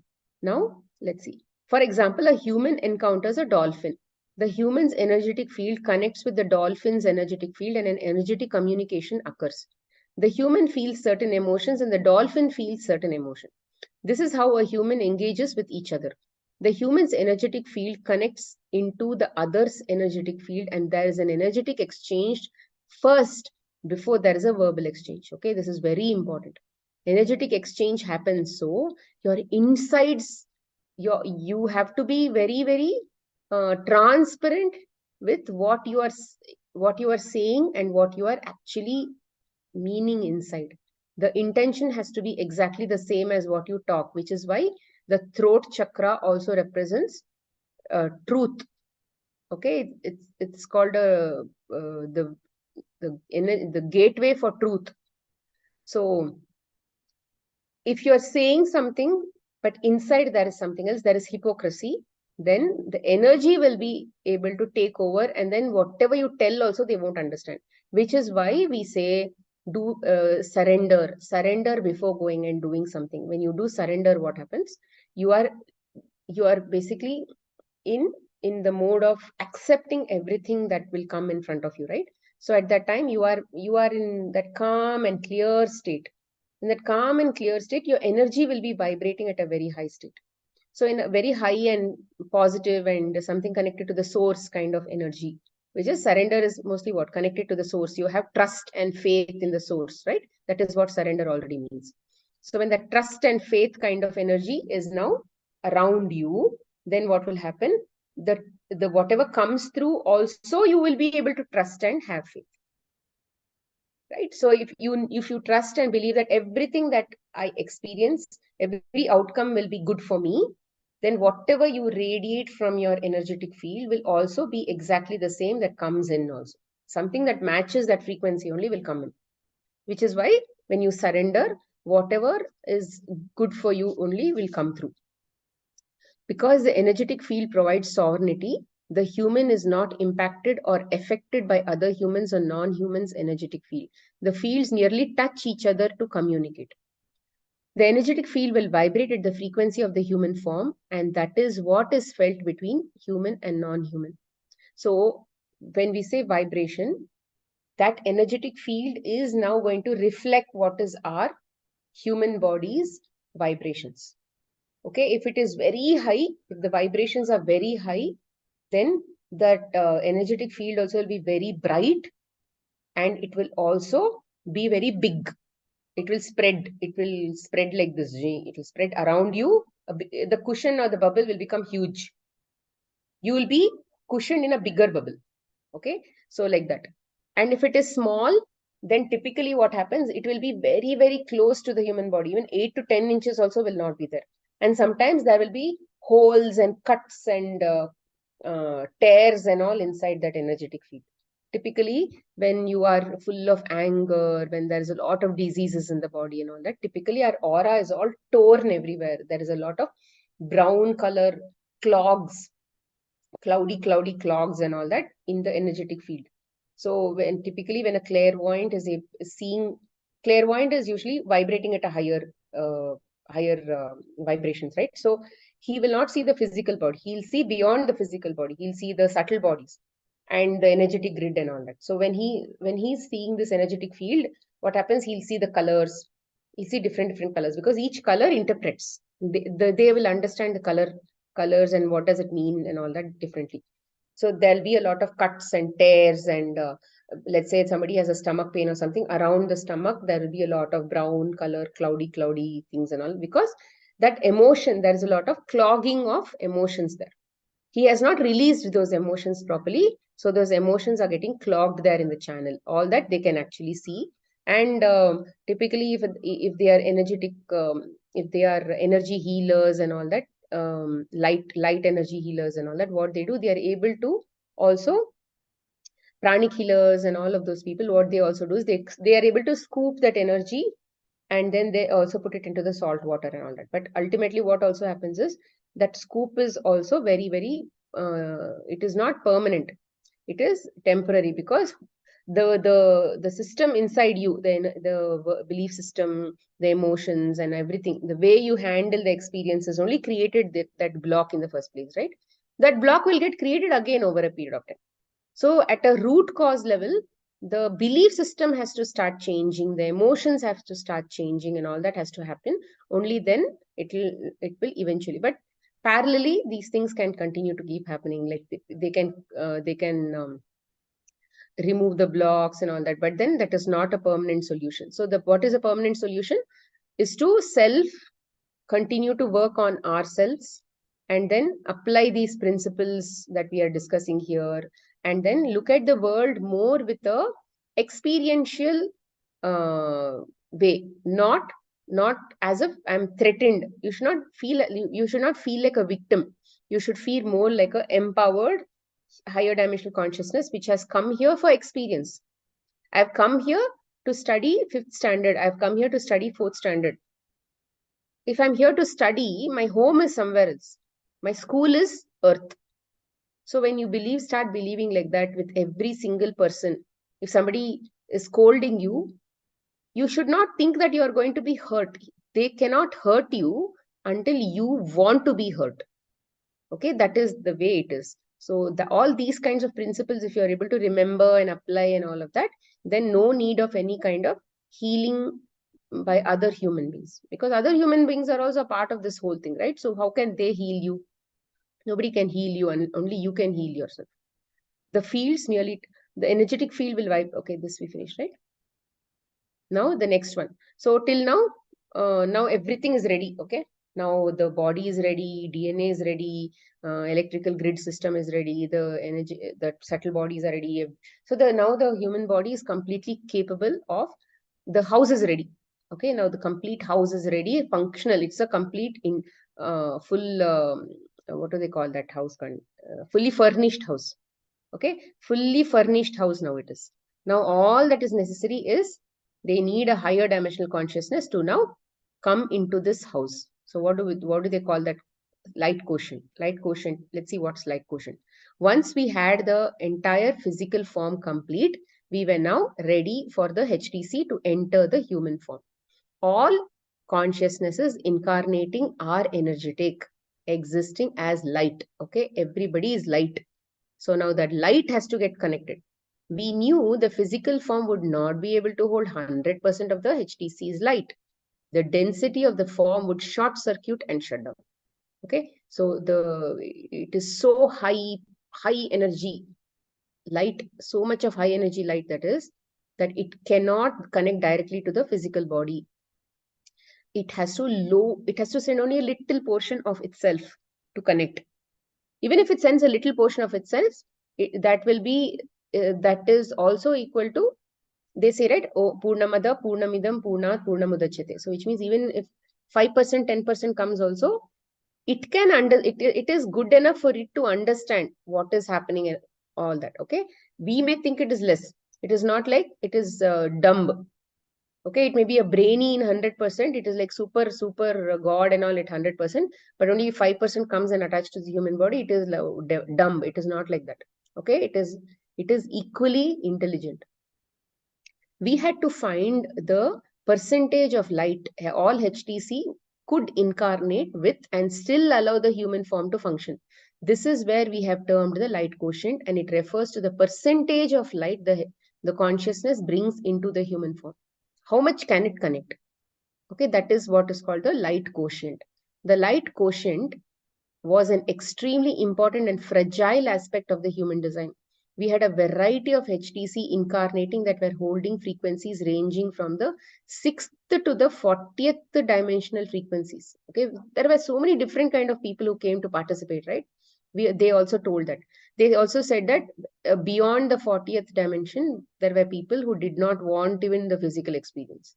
now let's see. For example, a human encounters a dolphin. The human's energetic field connects with the dolphin's energetic field, and an energetic communication occurs. The human feels certain emotions and the dolphin feels certain emotion. This is how a human engages with each other. The human's energetic field connects into the other's energetic field, and there is an energetic exchange first before there is a verbal exchange. Okay, this is very important. Energetic exchange happens, so your insides, you have to be very, very transparent with what you are saying and what you are actually meaning inside. The intention has to be exactly the same as what you talk, which is why the throat chakra also represents truth. Okay, it's called the gateway for truth. So if you're saying something, but inside there is something else, there is hypocrisy, then the energy will be able to take over, and then whatever you tell also they won't understand. Which is why we say do surrender before going and doing something. When you do surrender, what happens? You are basically in the mode of accepting everything that will come in front of you, right? So at that time you are in that calm and clear state. In that calm and clear state, your energy will be vibrating at a very high state. So in a very high and positive and something connected to the source kind of energy, which is surrender, is mostly what connected to the source. You have trust and faith in the source, right? That is what surrender already means. So when that trust and faith kind of energy is now around you, then what will happen? The whatever comes through also, you will be able to trust and have faith, right? So if you trust and believe that everything that I experience, every outcome will be good for me, then whatever you radiate from your energetic field will also be exactly the same that comes in also. something that matches that frequency only will come in. Which is why when you surrender, whatever is good for you only will come through. Because the energetic field provides sovereignty, the human is not impacted or affected by other humans or non-humans' energetic field. The fields nearly touch each other to communicate. The energetic field will vibrate at the frequency of the human form, and that is what is felt between human and non-human. So when we say vibration, that energetic field is now going to reflect what is our human body's vibrations. Okay, if it is very high, if the vibrations are very high, then that energetic field also will be very bright, and it will also be very big. It will spread like this. It will spread around you. The cushion or the bubble will become huge. You will be cushioned in a bigger bubble. Okay, so like that. And if it is small, then typically what happens, it will be very, very close to the human body. Even 8 to 10 inches also will not be there. And sometimes there will be holes and cuts and tears and all inside that energetic field. Typically, when you are full of anger, when there's a lot of diseases in the body and all that, typically our aura is all torn everywhere. There is a lot of brown color clogs, cloudy clogs and all that in the energetic field. So typically when a clairvoyant is seeing, clairvoyant is usually vibrating at a higher vibrations, right? So he will not see the physical body. He'll see beyond the physical body. He'll see the subtle bodies and the energetic grid and all that. So when he's seeing this energetic field, what happens? He'll see the colors. He'll see different colors, because each color interprets. They will understand the colors and what does it mean and all that differently. So there'll be a lot of cuts and tears, and let's say somebody has a stomach pain or something, around the stomach there will be a lot of brown color, cloudy things and all, because that emotion, there is a lot of clogging of emotions there. He has not released those emotions properly, so those emotions are getting clogged there in the channel. All that they can actually see. And typically if they are energetic, if they are energy healers and all that, light energy healers and all that, what they do, they are able to also, pranic healers and all of those people, what they also do is they are able to scoop that energy, and then they also put it into the salt water and all that. But ultimately what also happens is that scoop is also very it is not permanent, it is temporary, because the system inside you, the belief system, the emotions and everything, the way you handle the experiences only created that block in the first place, right? That block will get created again over a period of time. So at a root cause level, the belief system has to start changing, the emotions have to start changing, and all that has to happen. Only then it will eventually. But parallelly, these things can continue to keep happening. Like they can remove the blocks and all that. But then that is not a permanent solution. So what is a permanent solution is to continue to work on ourselves, and then apply these principles that we are discussing here, and then look at the world more with a experiential way, not as if I'm threatened. You should not feel like a victim. You should feel more like a empowered higher dimensional consciousness which has come here for experience. I've come here to study 5th standard. I've come here to study 4th standard. If I'm here to study, my home is somewhere else. My school is earth. So when you start believing like that with every single person, if somebody is scolding you, you should not think that you are going to be hurt. They cannot hurt you until you want to be hurt. Okay, that is the way it is. So all these kinds of principles, if you are able to remember and apply and all of that, then no need of any kind of healing by other human beings, because other human beings are also part of this whole thing, right? So how can they heal you? Nobody can heal you, and only you can heal yourself. The energetic field will vibe. Okay, this we finished, right? Now the next one. So till now everything is ready. Okay, now the body is ready, DNA is ready, electrical grid system is ready, the subtle bodies are ready. So now the human body is completely capable of, the house is ready. Okay, now the complete house is ready, functional. It's a complete full what do they call that house? Fully furnished house. Okay, fully furnished house now it is. Now all that is necessary is they need a higher dimensional consciousness to now come into this house. So what do they call that? Light quotient. Light quotient. Let's see what's light quotient. Once we had the entire physical form complete, we were now ready for the HTC to enter the human form. All consciousnesses incarnating are energetic, existing as light. Okay, everybody is light. So now that light has to get connected. We knew the physical form would not be able to hold 100% of the HTC's light. The density of the form would short circuit and shut down. Okay, so it is so high energy light, so much of high energy light that it cannot connect directly to the physical body. It has to send only a little portion of itself to connect. Even if it sends a little portion of itself, that is also equal to, they say, right, oh, Purnamada, Purnamidam, Purnat, Purnamudachyate. So which means even if 5%, 10% comes also, it is good enough for it to understand what is happening and all that. Okay, we may think it is less. It is not like it is dumb. Okay, it may be a brainy in 100%. It is like super god and all at 100%, but only 5% comes and attached to the human body. It is dumb. It is not like that. Okay, it is equally intelligent. We had to find the percentage of light all HTC could incarnate with and still allow the human form to function. This is where we have termed the light quotient, and it refers to the percentage of light the consciousness brings into the human form. How much can it connect? Okay, that is what is called the light quotient. The light quotient was an extremely important and fragile aspect of the human design. We had a variety of HTC incarnating that were holding frequencies ranging from the 6th to the 40th dimensional frequencies. Okay, there were so many different kind of people who came to participate, right? They also told that. They also said that beyond the 40th dimension, there were people who did not want even the physical experience,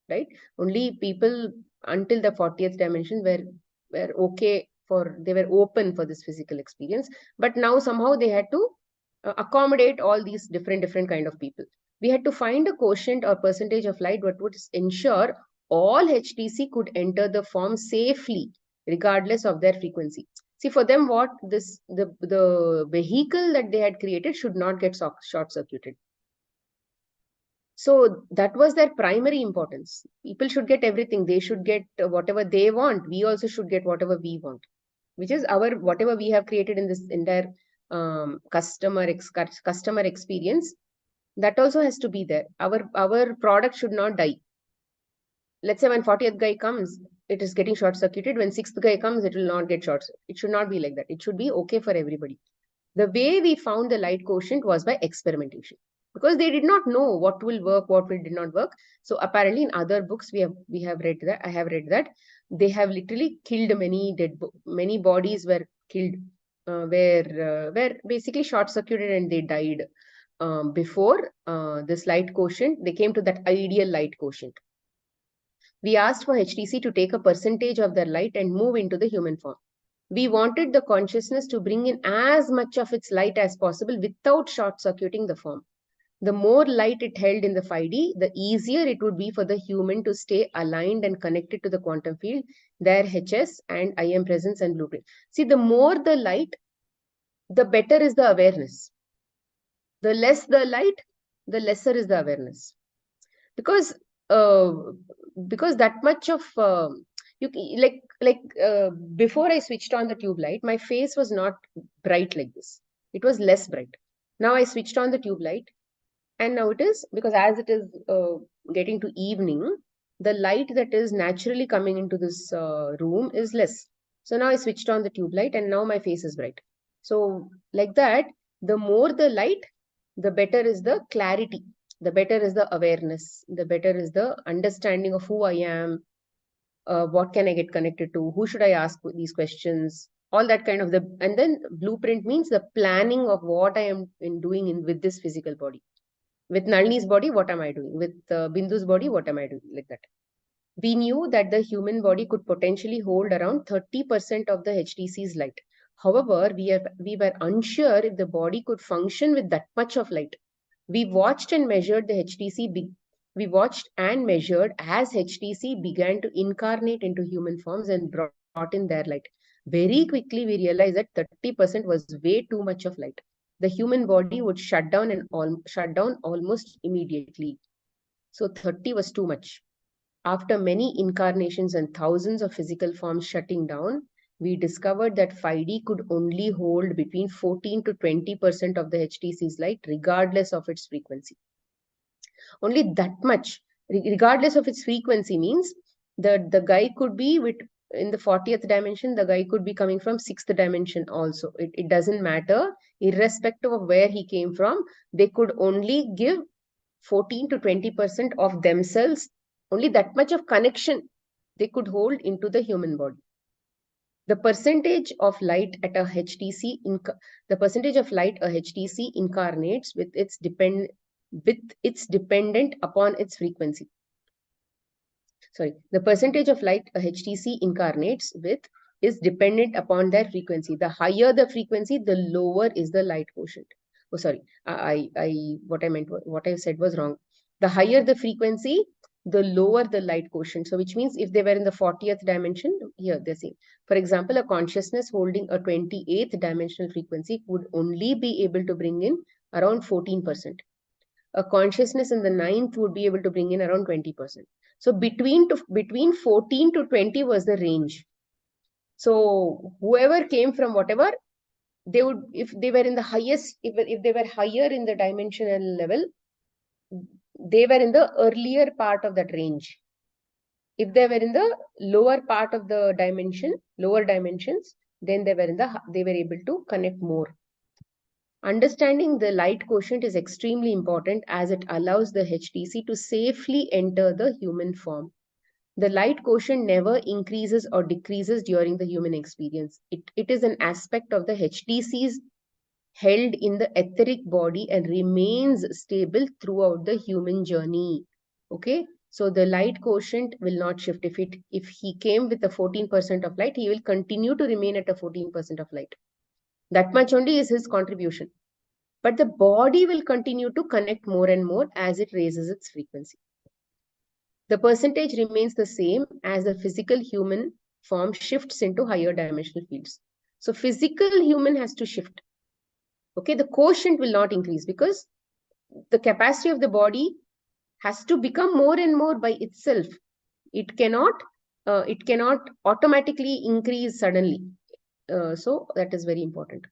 right? Only people until the 40th dimension were okay they were open for this physical experience, but now somehow they had to accommodate all these different kind of people. We had to find a quotient or percentage of light that would ensure all HTC could enter the form safely regardless of their frequency. See, for them, what the vehicle that they had created should not get short circuited. So that was their primary importance. People should get everything. They should get whatever they want. We also should get whatever we want, which is whatever we have created in this entire customer experience. That also has to be there. Our product should not die. Let's say when 40th guy comes, it is getting short circuited. When 6th guy comes, it will not get short. It should not be like that. It should be okay for everybody. The way we found the light quotient was by experimentation, because they did not know what will work, what will did not work. So apparently in other books I have read that they have literally killed many bodies were killed, were basically short circuited and they died before this light quotient. They came to that ideal light quotient. We asked for HTC to take a percentage of their light and move into the human form. We wanted the consciousness to bring in as much of its light as possible without short-circuiting the form. The more light it held in the 5D, the easier it would be for the human to stay aligned and connected to the quantum field, their HS and I am presence and blueprint. See, the more the light, the better is the awareness. The less the light, the lesser is the awareness. Because that much of before I switched on the tube light, my face was not bright like this. It was less bright. Now I switched on the tube light, and now it is, because as it is getting to evening, the light that is naturally coming into this room is less. So now I switched on the tube light, and now my face is bright. So like that, the more the light, the better is the clarity, the better is the awareness, the better is the understanding of who I am, what can I get connected to, who should I ask these questions, all that kind of and then blueprint means the planning of what I am doing with this physical body. With Nalini's body, what am I doing? With Bindu's body, what am I doing? Like that. We knew that the human body could potentially hold around 30% of the HTC's light. However, we were unsure if the body could function with that much of light. We watched and measured the HTC. We watched and measured as HTC began to incarnate into human forms and brought in their light. Very quickly, we realized that 30% was way too much of light. The human body would shut down almost immediately. So 30 was too much. After many incarnations and thousands of physical forms shutting down, we discovered that 5D could only hold between 14 to 20% of the HTC's light, regardless of its frequency. Only that much, regardless of its frequency, means the guy could be in the 40th dimension, the guy could be coming from 6th dimension also. It doesn't matter, irrespective of where he came from, they could only give 14 to 20% of themselves, only that much of connection they could hold into the human body. The percentage of light at a HTC, the percentage of light a HTC incarnates with its dependent upon its frequency. Sorry, the percentage of light a HTC incarnates with is dependent upon their frequency. The higher the frequency, the lower is the light quotient. Oh, sorry, what I said was wrong. The higher the frequency, the lower the light quotient. So which means if they were in the 40th dimension, here they're saying, for example, a consciousness holding a 28th dimensional frequency would only be able to bring in around 14%. A consciousness in the 9th would be able to bring in around 20%. So between 14 to 20 was the range. So whoever came from whatever, they would, if they were in the highest, if they were higher in the dimensional level, they were in the earlier part of that range. If they were in the lower part of the dimension, lower dimensions, then they were able to connect more. Understanding the light quotient is extremely important as it allows the HTC to safely enter the human form. The light quotient never increases or decreases during the human experience. It is an aspect of the HTCs held in the etheric body and remains stable throughout the human journey. Okay, so the light quotient will not shift. If he came with a 14% of light, he will continue to remain at a 14% of light. That much only is his contribution. But the body will continue to connect more and more as it raises its frequency. The percentage remains the same as the physical human form shifts into higher dimensional fields. So physical human has to shift. Okay, the quotient will not increase because the capacity of the body has to become more and more by itself. It cannot automatically increase suddenly. So that is very important.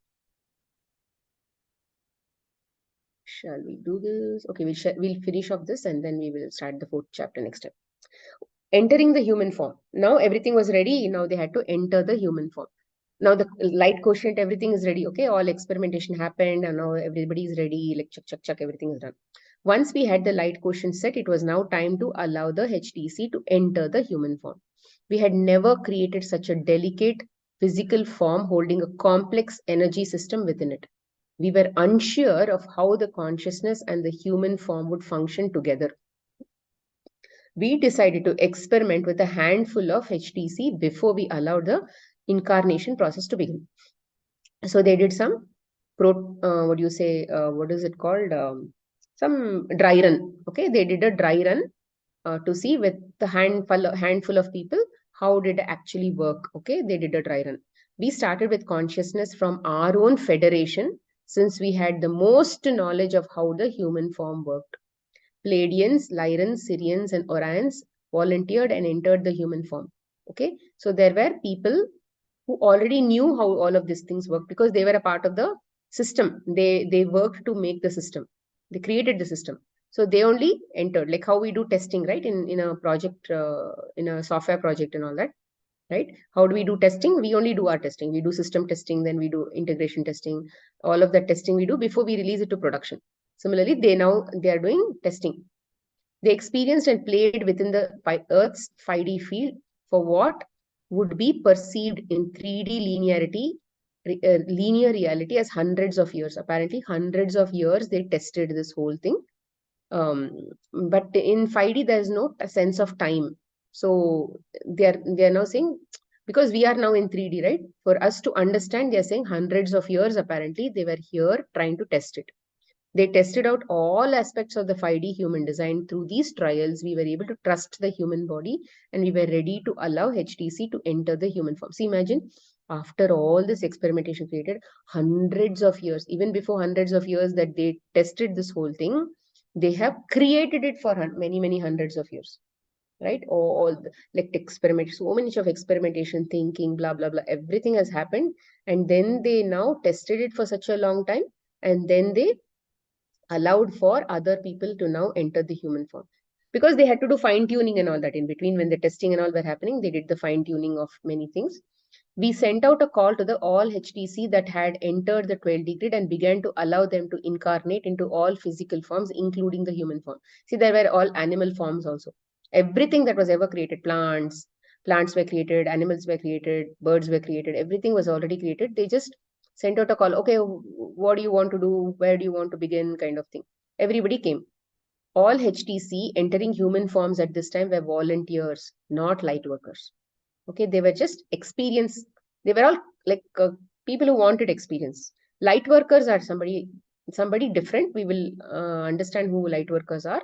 Shall we do this? Okay, we'll finish off this and then we will start the 4th chapter next time. Entering the human form. Now everything was ready. Now they had to enter the human form. Now the light quotient, everything is ready. Okay, all experimentation happened and now everybody is ready. Like chuck, everything is done. Once we had the light quotient set, it was now time to allow the HTC to enter the human form. We had never created such a delicate physical form holding a complex energy system within it. We were unsure of how the consciousness and the human form would function together. We decided to experiment with a handful of HTC before we allowed the incarnation process to begin. So they did some, what is it called? Some dry run. Okay, they did a dry run to see with the handful of people, how did it actually work. Okay, they did a dry run. We started with consciousness from our own federation, since we had the most knowledge of how the human form worked. Pleiadians, Lyrans, Sirians, and Orions volunteered and entered the human form. Okay, so there were people who already knew how all of these things work because they were a part of the system. They worked to make the system. They created the system. So they only entered, like how we do testing, right? In a project, in a software project and all that, right? How do we do testing? We only do our testing. We do system testing, then we do integration testing. All of that testing we do before we release it to production. Similarly, they are doing testing. They experienced and played within the Earth's 5D field for what would be perceived in 3D linear reality as hundreds of years. Apparently, hundreds of years they tested this whole thing. But in 5D, there is no sense of time. So they are now saying because we are now in 3D, right? For us to understand, they're saying hundreds of years, apparently, they were here trying to test it. They tested out all aspects of the 5D human design. Through these trials, we were able to trust the human body, and we were ready to allow HTC to enter the human form. See, imagine after all this experimentation created, hundreds of years, even before hundreds of years that they tested this whole thing, they have created it for many, many hundreds of years, right? All the, like experiment, so many of experimentation, thinking, blah, blah, blah, everything has happened. And then they now tested it for such a long time. And then they allowed for other people to now enter the human form, because they had to do fine tuning and all that in between. When the testing and all were happening, they did the fine tuning of many things. We sent out a call to the all HTC that had entered the 12D grid and began to allow them to incarnate into all physical forms, including the human form. See, there were all animal forms also. Everything that was ever created, plants were created, animals were created, birds were created, everything was already created. They just sent out a call. Okay, what do you want to do? Where do you want to begin? Kind of thing. Everybody came. All HTC entering human forms at this time were volunteers, not light workers. Okay, they were just experience. They were all like people who wanted experience. Light workers are somebody different. We will understand who light workers are.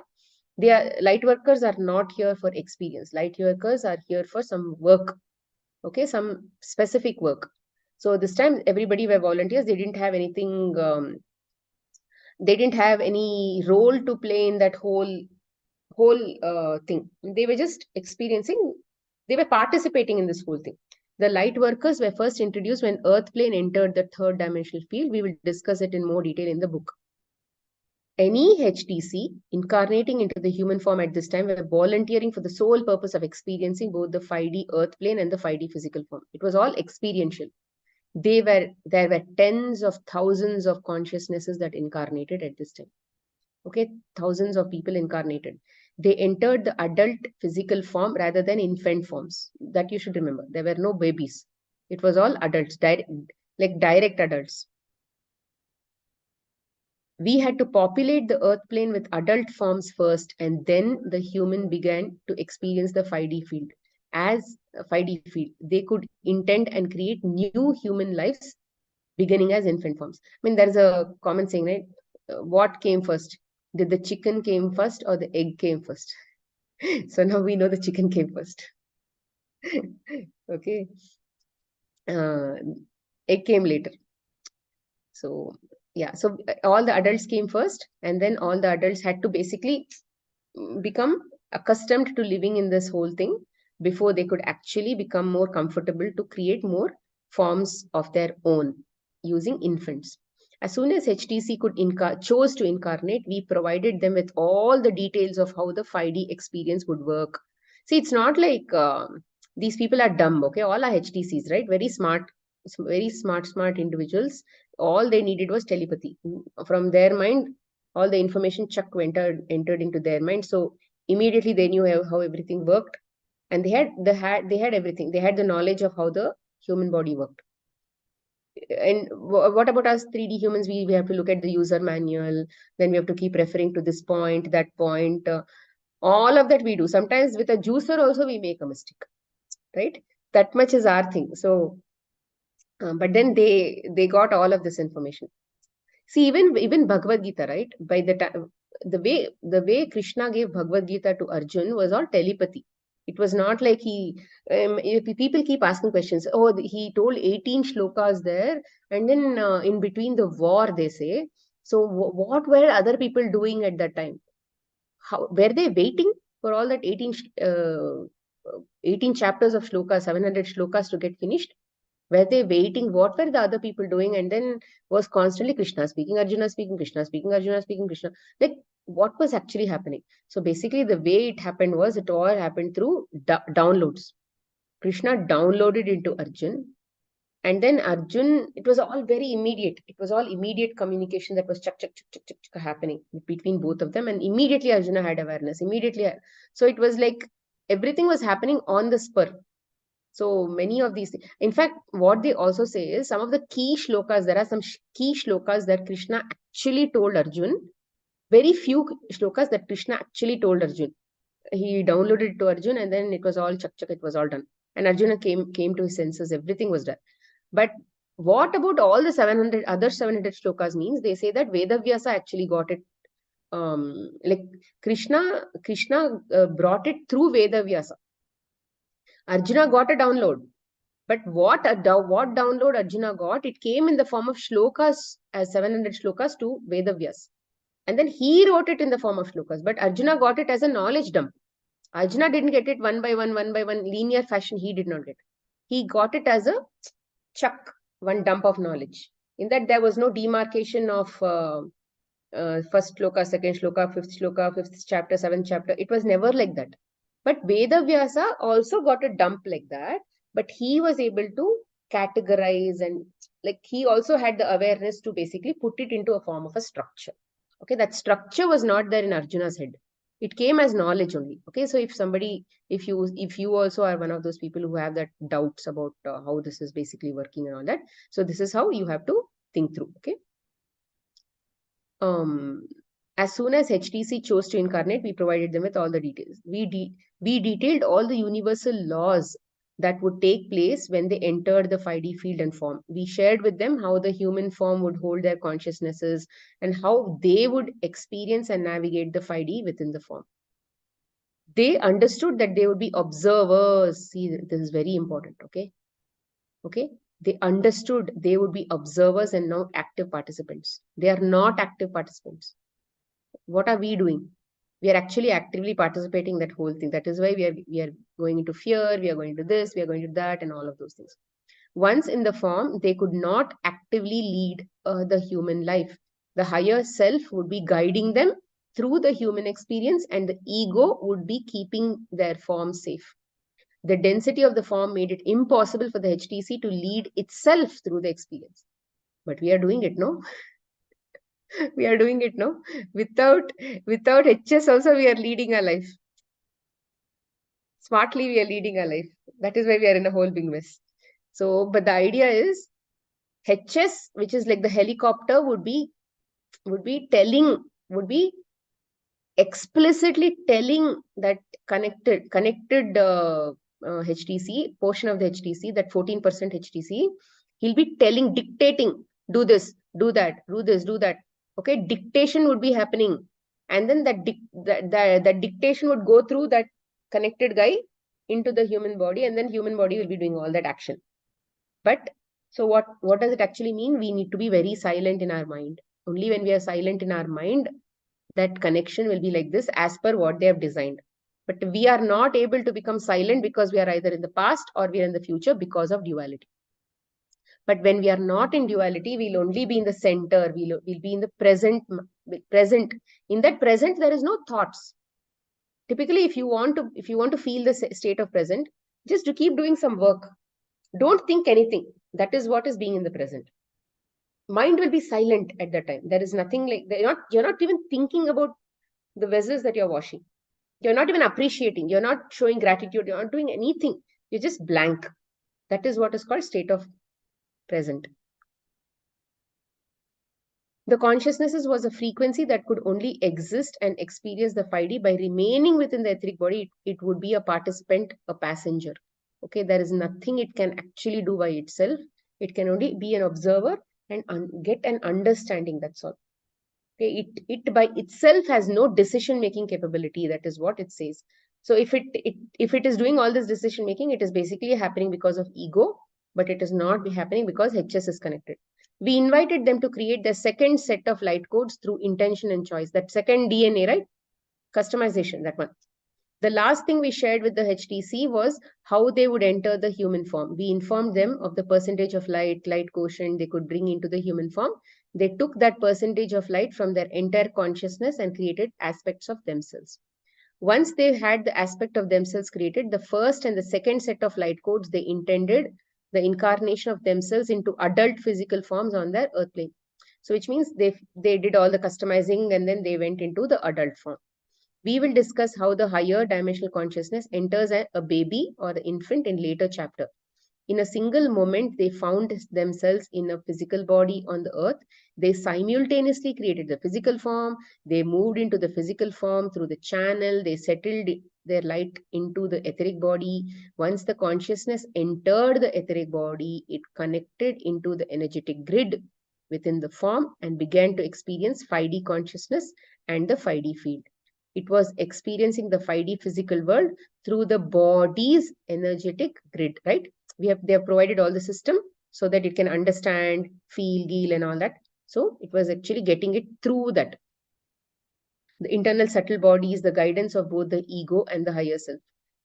Light workers are not here for experience. Light workers are here for some work. Okay, some specific work. So this time everybody were volunteers. They didn't have anything. They didn't have any role to play in that whole thing. They were just experiencing. They were participating in this whole thing. The light workers were first introduced when Earth plane entered the third dimensional field. We will discuss it in more detail in the book. Any HTC incarnating into the human form at this time were volunteering for the sole purpose of experiencing both the 5D Earth plane and the 5D physical form. It was all experiential. There were tens of thousands of consciousnesses that incarnated at this time. Okay, thousands of people incarnated. They entered the adult physical form rather than infant forms. That you should remember. There were no babies. It was all adults, direct adults. We had to populate the earth plane with adult forms first, and then the human began to experience the 5D field. As a 5D field, they could intend and create new human lives beginning as infant forms. I mean, there's a common saying, right? What came first? Did the chicken came first or the egg came first? So now we know the chicken came first. Okay. Egg came later. So yeah, so all the adults came first, and then all the adults had to basically become accustomed to living in this whole thing before they could actually become more comfortable to create more forms of their own using infants. As soon as HTC chose to incarnate, we provided them with all the details of how the 5D experience would work. See, it's not like these people are dumb, okay? All are HTCs, right? Very smart individuals. All they needed was telepathy. From their mind, all the information entered into their mind. So immediately they knew how everything worked, and they had everything. They had the knowledge of how the human body worked. And what about us 3D humans? We have to look at the user manual. Then we have to keep referring to this point, that point. All of that we do. Sometimes with a juicer also we make a mistake, right? That much is our thing. So, but then they got all of this information. See, even Bhagavad Gita, right? By the time the way Krishna gave Bhagavad Gita to Arjun was all telepathy. It was not like people keep asking questions. Oh, he told 18 shlokas there, and then in between the war, they say. So what were other people doing at that time? How were they waiting for all that 18 chapters of shlokas, 700 shlokas to get finished? Were they waiting? What were the other people doing? And then was constantly Krishna speaking, Arjuna speaking, Krishna speaking, Arjuna speaking, Krishna. Like, what was actually happening? So basically, the way it happened was it all happened through downloads. Krishna downloaded into Arjun. And then Arjun, it was all very immediate. It was all immediate communication that was happening between both of them. And immediately Arjuna had awareness. Immediately. So it was like everything was happening on the spur. So many of these, in fact, what they also say is some of the key shlokas, there are some key shlokas that Krishna actually told Arjun. Very few shlokas that Krishna actually told Arjun. He downloaded it to Arjun, and then it was all it was all done. and Arjuna came to his senses. Everything was done. But what about all the 700 shlokas means? They say that Vedavyasa actually got it. Like Krishna brought it through Vedavyasa. Arjuna got a download. But what download Arjuna got? It came in the form of shlokas, as 700 shlokas to Vedavyas. And then he wrote it in the form of shlokas. But Arjuna got it as a knowledge dump. Arjuna didn't get it one by one, linear fashion. He did not get. He got it as a chuck, one dump of knowledge. In that there was no demarcation of first shloka, second shloka, fifth chapter, seventh chapter. It was never like that. But Vedavyasa also got a dump like that. But he was able to categorize, and like he also had the awareness to basically put it into a form of a structure. Okay, that structure was not there in Arjuna's head. It came as knowledge only. Okay, so if you also are one of those people who have that doubts about how this is basically working and all that, so this is how you have to think through. Okay. As soon as HTC chose to incarnate, we provided them with all the details. We detailed all the universal laws that would take place when they entered the 5D field and form. We shared with them how the human form would hold their consciousnesses and how they would experience and navigate the 5D within the form. They understood that they would be observers. See, this is very important, okay? Okay? They understood they would be observers and not active participants. They are not active participants. What are we doing? We are actually actively participating in that whole thing. That is why we are going into fear, we are going to this, we are going to that, and all of those things. Once in the form, they could not actively lead the human life. The higher self would be guiding them through the human experience, and the ego would be keeping their form safe. The density of the form made it impossible for the HTC to lead itself through the experience. But we are doing it, no? We are doing it, no? Without HS also, we are leading our life. Smartly, we are leading our life. That is why we are in a whole big mess. So, but the idea is HS, which is like the helicopter, would be explicitly telling that connected HTC portion of the HTC, that 14% HTC, he'll be dictating, do this, do that, do this, do that. Okay, dictation would be happening, and then that dictation would go through that connected guy into the human body, and then human body will be doing all that action. But so what does it actually mean? We need to be very silent in our mind. Only when we are silent in our mind, that connection will be like this as per what they have designed. But we are not able to become silent because we are either in the past or we are in the future because of duality. But when we are not in duality, we'll only be in the center. We'll be in the present. In that present, there is no thoughts. Typically, if you want to feel the state of present, just to keep doing some work. Don't think anything. That is what is being in the present. Mind will be silent at that time. There is nothing like you're not even thinking about the vessels that you're washing. You're not even appreciating. You're not showing gratitude. You're not doing anything. You're just blank. That is what is called state of present. The consciousness was a frequency that could only exist and experience the 5D by remaining within the etheric body. It would be a participant, a passenger. Okay, there is nothing it can actually do by itself. It can only be an observer and get an understanding. That's all. Okay, it by itself has no decision making capability. That is what it says. So if it is doing all this decision making, it is basically happening because of ego, but it is not happening because HS is connected. We invited them to create the second set of light codes through intention and choice. That second DNA, right? Customization, that one. The last thing we shared with the HTC was how they would enter the human form. We informed them of the percentage of light quotient they could bring into the human form. They took that percentage of light from their entire consciousness and created aspects of themselves. Once they had the aspect of themselves created, the first and the second set of light codes, they intended the incarnation of themselves into adult physical forms on their earth plane. So which means they did all the customizing and then they went into the adult form. We will discuss how the higher dimensional consciousness enters a baby or the infant in later chapter. In a single moment, they found themselves in a physical body on the earth. They simultaneously created the physical form. They moved into the physical form through the channel. They settled their light into the etheric body. Once the consciousness entered the etheric body, it connected into the energetic grid within the form and began to experience 5D consciousness and the 5D field. It was experiencing the 5D physical world through the body's energetic grid, right? They have provided all the system so that it can understand, feel, heal, and all that. So it was actually getting it through that. The internal subtle body is the guidance of both the ego and the higher self,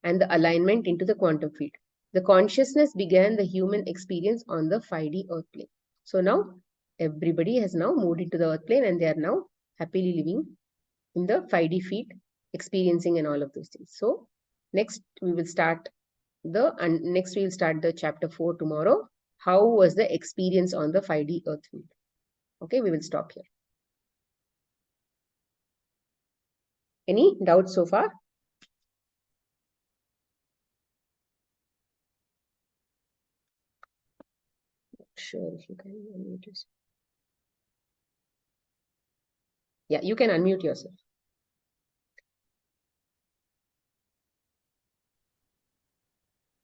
and the alignment into the quantum field. The consciousness began the human experience on the 5D earth plane. So now everybody has now moved into the earth plane and they are now happily living in the 5D field, experiencing and all of those things. So next we will start the chapter 4 tomorrow. How was the experience on the 5D earth field? Okay, we will stop here. Any doubts so far? Not sure if you can unmute yourself. Yeah, you can unmute yourself.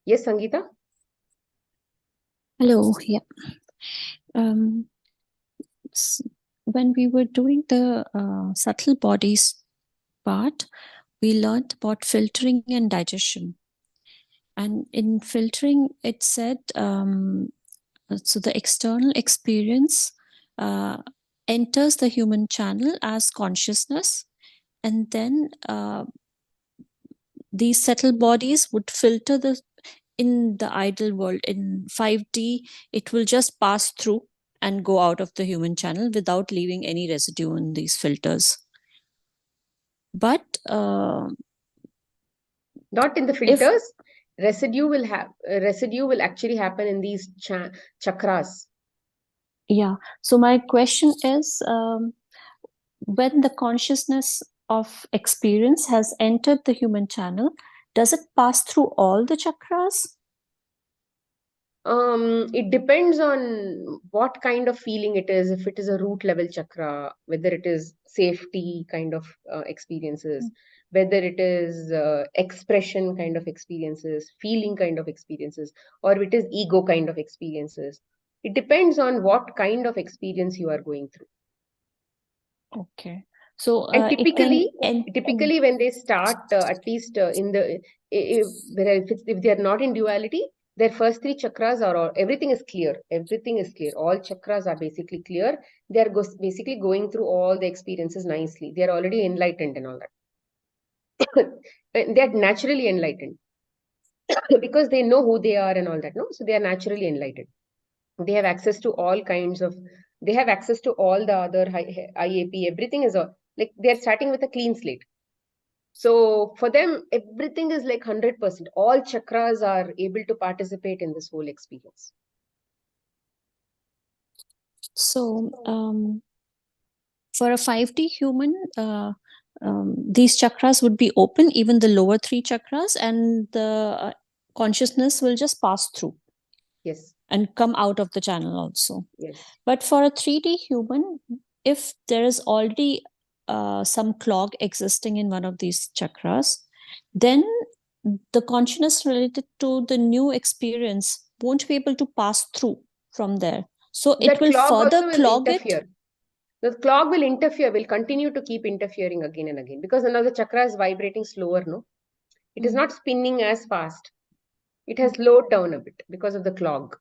Yes, Sangeeta? Hello, yeah. When we were doing the subtle bodies part, we learned about filtering and digestion. And in filtering, it said, so the external experience enters the human channel as consciousness, and then these subtle bodies would filter in the ideal world. In 5D, it will just pass through and go out of the human channel without leaving any residue in these filters. But not in the filters. Residue will actually happen in these chakras. Yeah. So my question is, when the consciousness of experience has entered the human channel, does it pass through all the chakras? It depends on what kind of feeling it is. If it is a root level chakra, whether it is safety kind of experiences, whether it is expression kind of experiences, feeling kind of experiences, or it is ego kind of experiences. It depends on what kind of experience you are going through. Okay. So and typically when they start, at least in the if they are not in duality, their first 3 chakras are everything is clear. All chakras are basically clear. They are basically going through all the experiences nicely. They are already enlightened and all that. They are naturally enlightened because they know who they are and all that. No, so they are naturally enlightened. They have access to all kinds of. They have access to all the other IAP. Everything is like they are starting with a clean slate. So for them, everything is like 100%. All chakras are able to participate in this whole experience. So for a 5D human, these chakras would be open, even the lower 3 chakras, and the consciousness will just pass through. Yes. And come out of the channel also. Yes. But for a 3D human, if there is already some clog existing in one of these chakras, then the consciousness related to the new experience won't be able to pass through from there. So it will further clog it. The clog will interfere, will continue to keep interfering again and again, because now the chakra is vibrating slower, no? It is not spinning as fast. It has slowed down a bit because of the clog.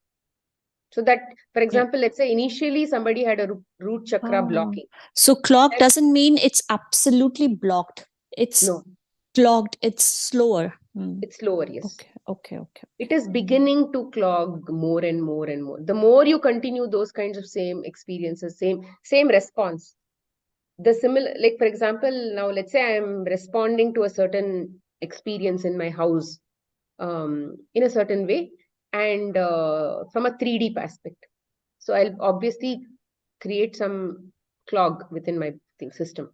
So that, for example, let's say initially somebody had a root chakra blocking. So clog doesn't mean it's absolutely blocked. It's clogged. It's slower. It's slower, yes. Okay. It is beginning to clog more and more and more. The more you continue those kinds of same experiences, same response. The similar, like for example, now let's say I am responding to a certain experience in my house in a certain way, and from a 3D aspect. So I'll obviously create some clog within my system.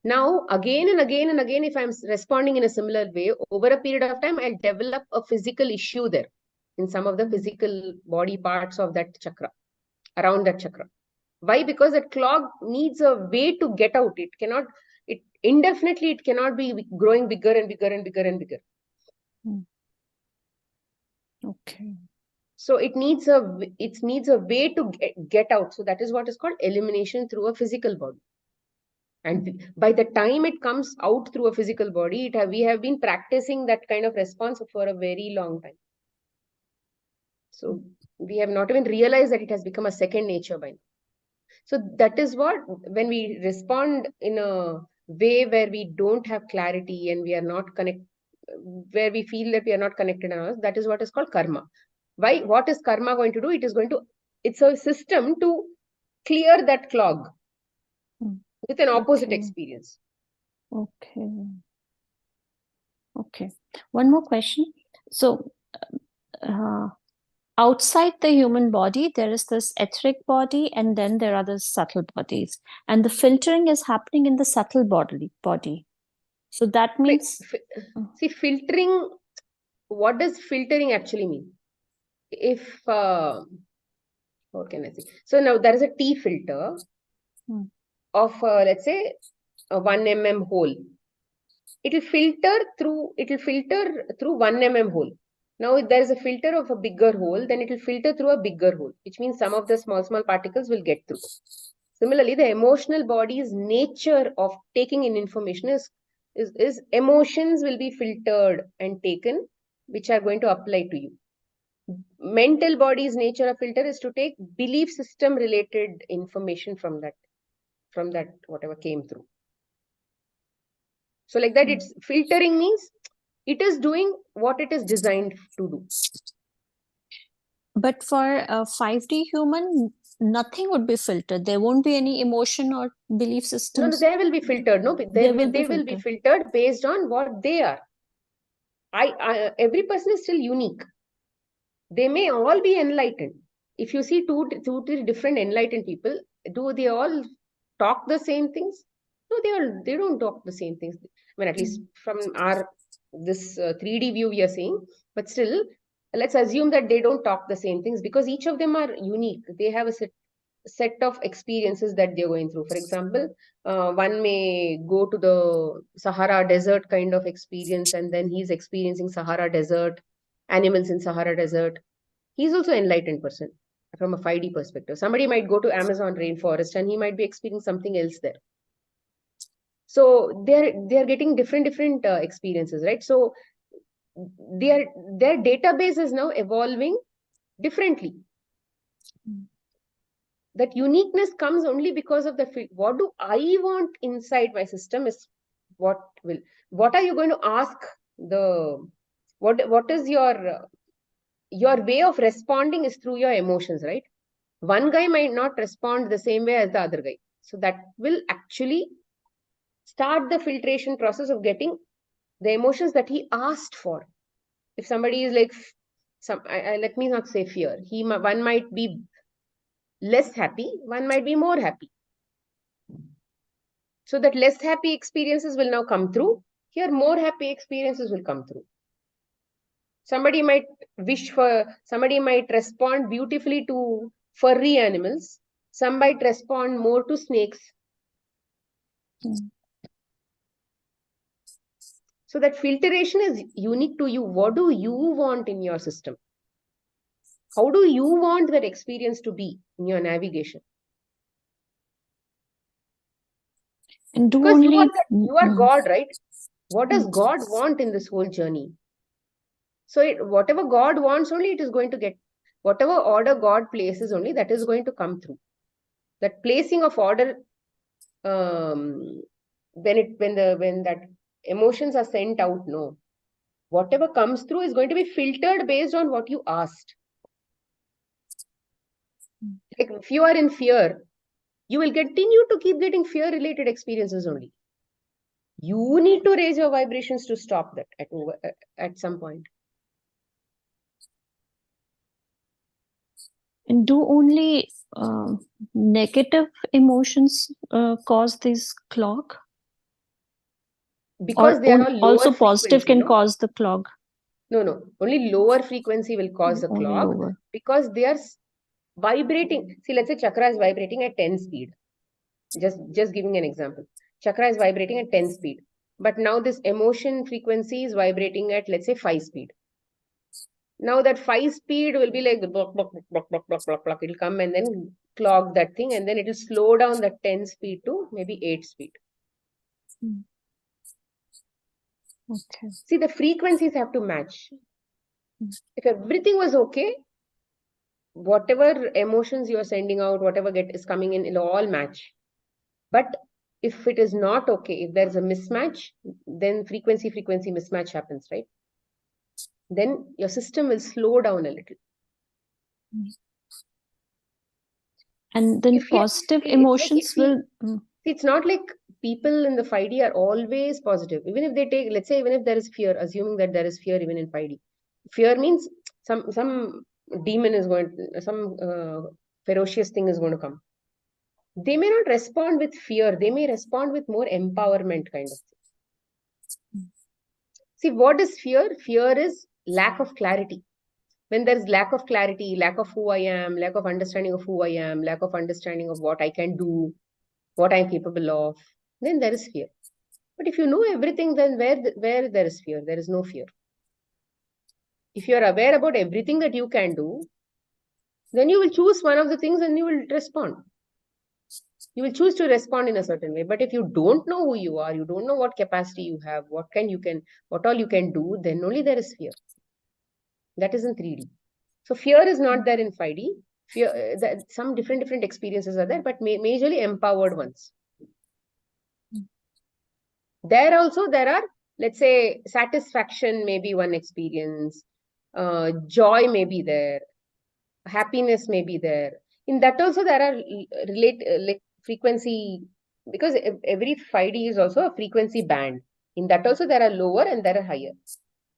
Now, again and again and again, if I'm responding in a similar way, over a period of time, I'll develop a physical issue there in some of the physical body parts of that chakra, around that chakra. Why? Because that clog needs a way to get out. It cannot, Indefinitely, it cannot be growing bigger and bigger and bigger and bigger. Okay. So it needs a way to get out. So that is what is called elimination through a physical body. And by the time it comes out through a physical body, we have been practicing that kind of response for a very long time. So we have not even realized that it has become a second nature by now. So that is what, when we respond in a way where we don't have clarity and we are not connected, where we feel that we are not connected on us, that is what is called karma. Why? What is karma going to do? It's a system to clear that clog with an opposite Okay. experience. Okay. Okay. One more question. So, outside the human body, there is this etheric body, and then there are the subtle bodies. And the filtering is happening in the subtle body. So that means, See, filtering, what does filtering actually mean? If, what can I say? So now there is a tea filter of, let's say, a 1 mm hole. It will filter through 1 mm hole. Now, if there is a filter of a bigger hole, then it will filter through a bigger hole, which means some of the small particles will get through. Similarly, the emotional body's nature of taking in information is emotions will be filtered and taken, which are going to apply to you. Mental body's nature of filter is to take belief system related information from that whatever came through. So like that, it's filtering means it is doing what it is designed to do. but for a 5D human, nothing would be filtered. There won't be any emotion or belief systems. No, they will be filtered. No, they will be filtered based on what they are. Every person is still unique. They may all be enlightened. If you see two different enlightened people, do they all talk the same things? No, they don't talk the same things. I mean, at least from this 3D view we are seeing, but still, let's assume that they don't talk the same things because each of them are unique. They have a set of experiences that they're going through. For example, one may go to the Sahara Desert kind of experience, and then he's experiencing Sahara Desert, animals in Sahara Desert. He's also an enlightened person from a 5D perspective. Somebody might go to Amazon rainforest and he might be experiencing something else there. So they're getting different experiences, right? So their database is now evolving differently. That uniqueness comes only because of what do I want inside my system is what are you going to ask what is your way of responding is through your emotions, right? One guy might not respond the same way as the other guy. So that will actually start the filtration process of getting the emotions that he asked for. If somebody is like, let me not say fear, one might be less happy, one might be more happy. So that less happy experiences will now come through. Here, more happy experiences will come through. Somebody might respond beautifully to furry animals. Some might respond more to snakes. So that filtration is unique to you. What do you want in your system? How do you want that experience to be in your navigation? And because you are God, right? What does God want in this whole journey? So whatever God wants only, it is going to get. Whatever order God places only, that is going to come through. That placing of order, when that emotions are sent out, no. Whatever comes through is going to be filtered based on what you asked. Like if you are in fear, you will continue to keep getting fear-related experiences only. You need to raise your vibrations to stop that at some point. And do only negative emotions cause this clog? Because they are all lower also positive can cause the clog? No. Only lower frequency will cause the clog because they are vibrating. See, let's say chakra is vibrating at 10 speed. Just giving an example. chakra is vibrating at 10 speed. But now this emotion frequency is vibrating at, let's say, 5 speed. Now that 5 speed will be like the block, block, block, block, block, block, block. It'll come and then clog that thing, and then it will slow down that 10 speed to maybe 8 speed. Okay. See, the frequencies have to match. If everything was okay, whatever emotions you are sending out, whatever is coming in, it'll all match. But if it is not okay, if there's a mismatch, then frequency mismatch happens, right? Then your system will slow down a little. And then If you- positive see, it's like emotions if we- will. It's not like people in the 5D are always positive. Even if they take, let's say, even if there is fear, assuming that there is fear even in 5D. Fear means some demon is going, some ferocious thing is going to come. They may not respond with fear. They may respond with more empowerment kind of thing. See, what is fear? Fear is lack of clarity. When there is lack of clarity, lack of who I am, lack of understanding of who I am, lack of understanding of what I can do, what I'm capable of, then there is fear. But if you know everything, then where there is fear, there is no fear. If you are aware about everything that you can do, then you will choose one of the things and you will respond. You will choose to respond in a certain way. But if you don't know who you are, you don't know what capacity you have, what all you can do, then only there is fear. That is in 3D. So fear is not there in 5D. Fear, some different experiences are there, but majorly empowered ones. There also, there are, let's say, satisfaction may be one experience, joy may be there, happiness may be there. In that also, there are like frequency, because every 5D is also a frequency band. In that also, there are lower and there are higher.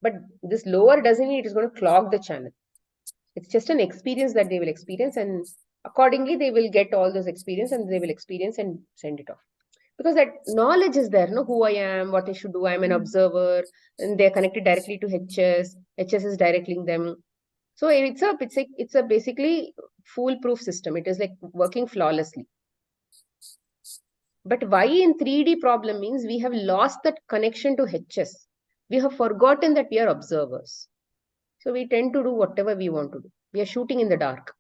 But this lower doesn't mean it is going to clog the channel. It's just an experience that they will experience, and accordingly, they will get all those experience and they will experience and send it off. Because that knowledge is there, no, who I am, what I should do. I'm an observer, and they're connected directly to HS. HS is directing them. So it's a basically foolproof system. It is like working flawlessly. But why in 3D problem means we have lost that connection to HS. We have forgotten that we are observers. So we tend to do whatever we want to do. We are shooting in the dark.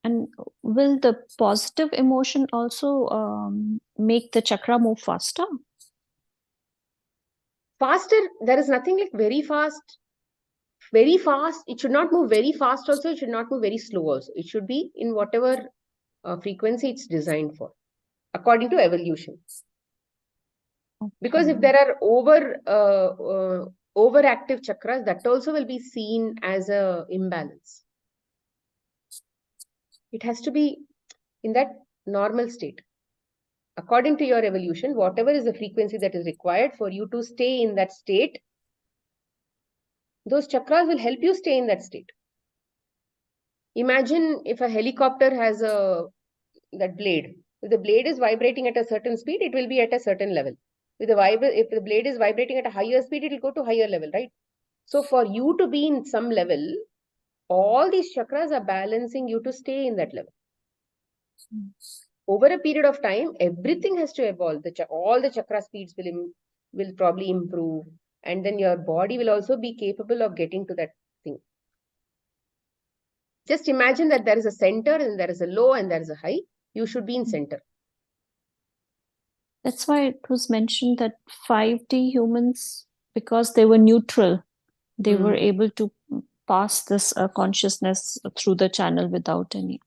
And will the positive emotion also make the chakra move faster? Faster, there is nothing like very fast. Very fast, it should not move very fast also, it should not move very slow also. It should be in whatever frequency it's designed for, according to evolution. Okay. Because if there are overactive chakras, that also will be seen as a imbalance. It has to be in that normal state. According to your evolution, whatever is the frequency that is required for you to stay in that state, those chakras will help you stay in that state. Imagine if a helicopter has that blade. If the blade is vibrating at a certain speed, it will be at a certain level. If the blade is vibrating at a higher speed, it will go to higher level, right? So for you to be in some level, all these chakras are balancing you to stay in that level. Over a period of time, everything has to evolve. All the chakra speeds will probably improve, and then your body will also be capable of getting to that thing. Just imagine that there is a center and there is a low and there is a high. You should be in center. That's why it was mentioned that 5D humans, because they were neutral, they were able to pass this consciousness through the channel without any.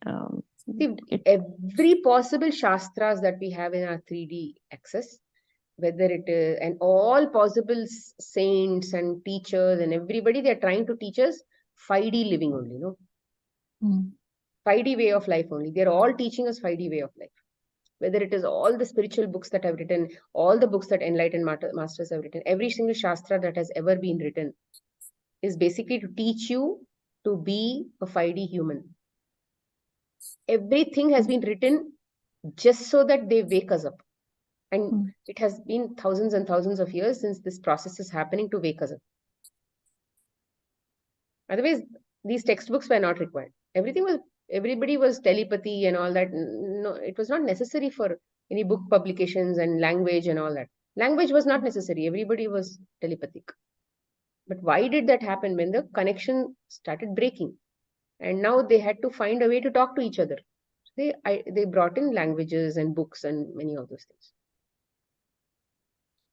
Every possible shastras that we have in our 3D access, whether it is, and all possible saints and teachers and everybody, they're trying to teach us 5D living only, no? 5D way of life only. They're all teaching us 5D way of life. Whether it is all the spiritual books that I've written, all the books that enlightened masters have written, every single shastra that has ever been written is basically to teach you to be a 5D human. Everything has been written just so that they wake us up. And it has been thousands and thousands of years since this process is happening to wake us up. Otherwise, these textbooks were not required. Everybody was telepathy and all that. No, it was not necessary for any book publications and language and all that. Language was not necessary. Everybody was telepathic. But why did that happen? When the connection started breaking, and now they had to find a way to talk to each other. They brought in languages and books and many of those things.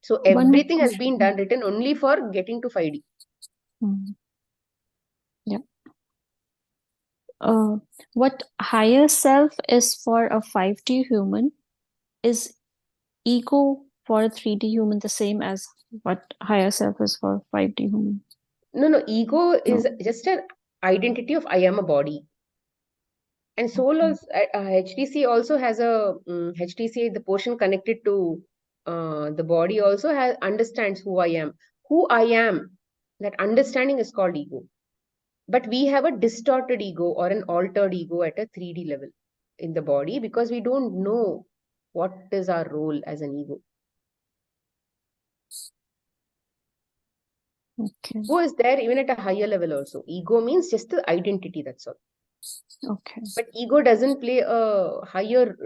So One more everything has question. been written only for getting to 5D. Yeah. What higher self is for a 5D human, is ego for a 3D human the same as what higher self is for 5D human? No, ego is just an identity of I am a body. And soul Okay. also, HTC also has a HTC, the portion connected to the body also understands who I am. Who I am, that understanding is called ego. But we have a distorted ego or an altered ego at a 3D level in the body because we don't know what is our role as an ego. Okay. Ego is there even at a higher level also. Ego means just the identity, that's all. Okay. But ego doesn't play a higher.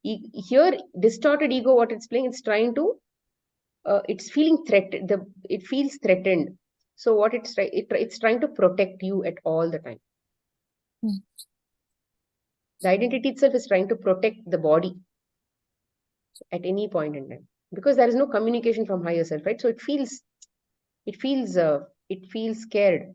Here, distorted ego, what it's playing, it's trying to, it's feeling threatened. It feels threatened. So what it's trying to protect you at all the time. The identity itself is trying to protect the body at any point in time because there is no communication from higher self, right? So it feels scared.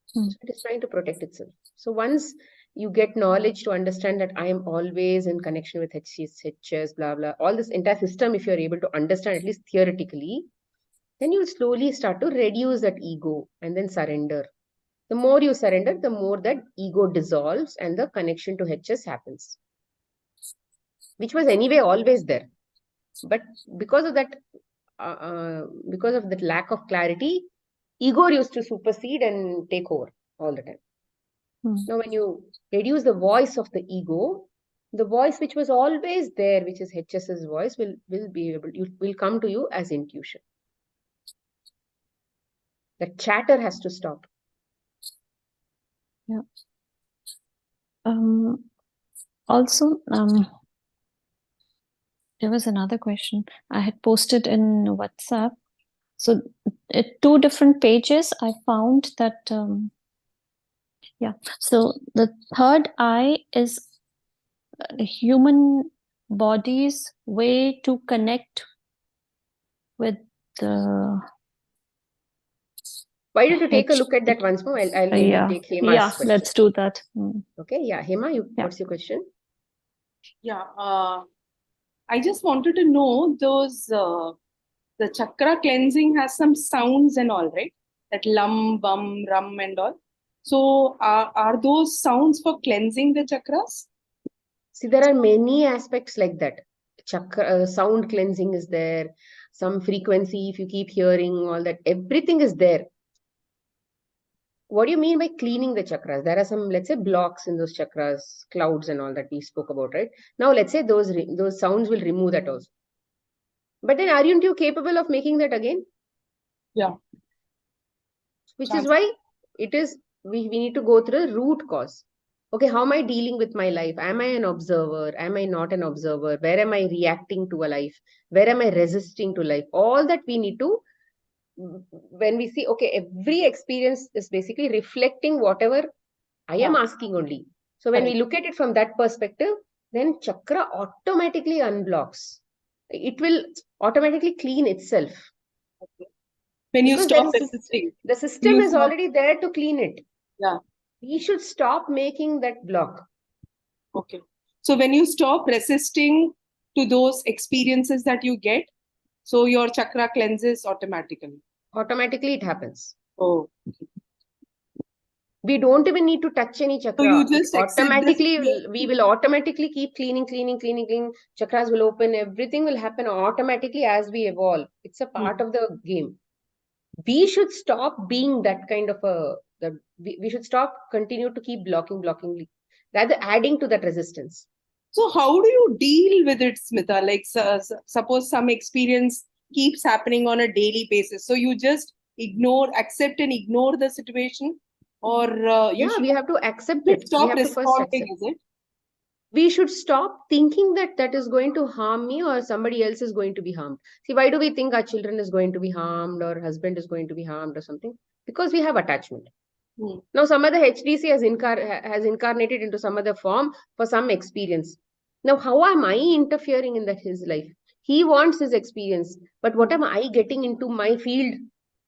So it is trying to protect itself. So once you get knowledge to understand that I am always in connection with HS, blah, blah, all this entire system, if you're able to understand at least theoretically, then you slowly start to reduce that ego and then surrender. The more you surrender, the more that ego dissolves and the connection to HS happens, which was anyway always there. But because of that lack of clarity, ego used to supersede and take over all the time. Now, when you reduce the voice of the ego, the voice which was always there, which is HS's voice, will come to you as intuition. The chatter has to stop. Yeah. Also, there was another question I had posted in WhatsApp. So, at 2 different pages, I found that, yeah. So, the third eye is a human body's way to connect with the. Why don't you take a look at that once more? I'll take Hema's question. Let's do that. Okay, yeah. Hema, what's your question? Yeah, I just wanted to know those, the chakra cleansing has some sounds and all, right? That lum, bum, rum and all. So are those sounds for cleansing the chakras? See, there are many aspects like that. Chakra, sound cleansing is there. Some frequency, if you keep hearing all that, everything is there. What do you mean by cleaning the chakras? There are some, let's say, blocks in those chakras, clouds and all that we spoke about, right? Now, let's say those sounds will remove that also. But then aren't you capable of making that again? Yeah. Which is why it is, we need to go through the root cause. Okay, how am I dealing with my life? Am I an observer? Am I not an observer? Where am I reacting to a life? Where am I resisting to life? All that we need to, when we see, okay, every experience is basically reflecting whatever I am asking only. So when we look at it from that perspective, then chakra automatically unblocks. It will automatically clean itself. Okay. When you stop resisting. The system is already there to clean it. Yeah. We should stop making that block. Okay. So when you stop resisting to those experiences that you get, so your chakra cleanses automatically. Automatically it happens. Oh. We don't even need to touch any chakra. So you just automatically, we will automatically keep cleaning. Chakras will open. Everything will happen automatically as we evolve. It's a part of the game. We should stop being that kind of a, we should stop, continue to keep blocking, rather adding to that resistance. So how do you deal with it, Smita? Like suppose some experience keeps happening on a daily basis. So you just accept and ignore the situation? Or you Yeah, should we have to accept should it. We stop have to first responding, accept. is it? We should stop thinking that that is going to harm me or somebody else is going to be harmed. See, why do we think our children is going to be harmed or husband is going to be harmed or something? Because we have attachment. Hmm. Now, some other HDC has incarnated into some other form for some experience. Now, how am I interfering in his life? He wants his experience, but what am I getting into my field?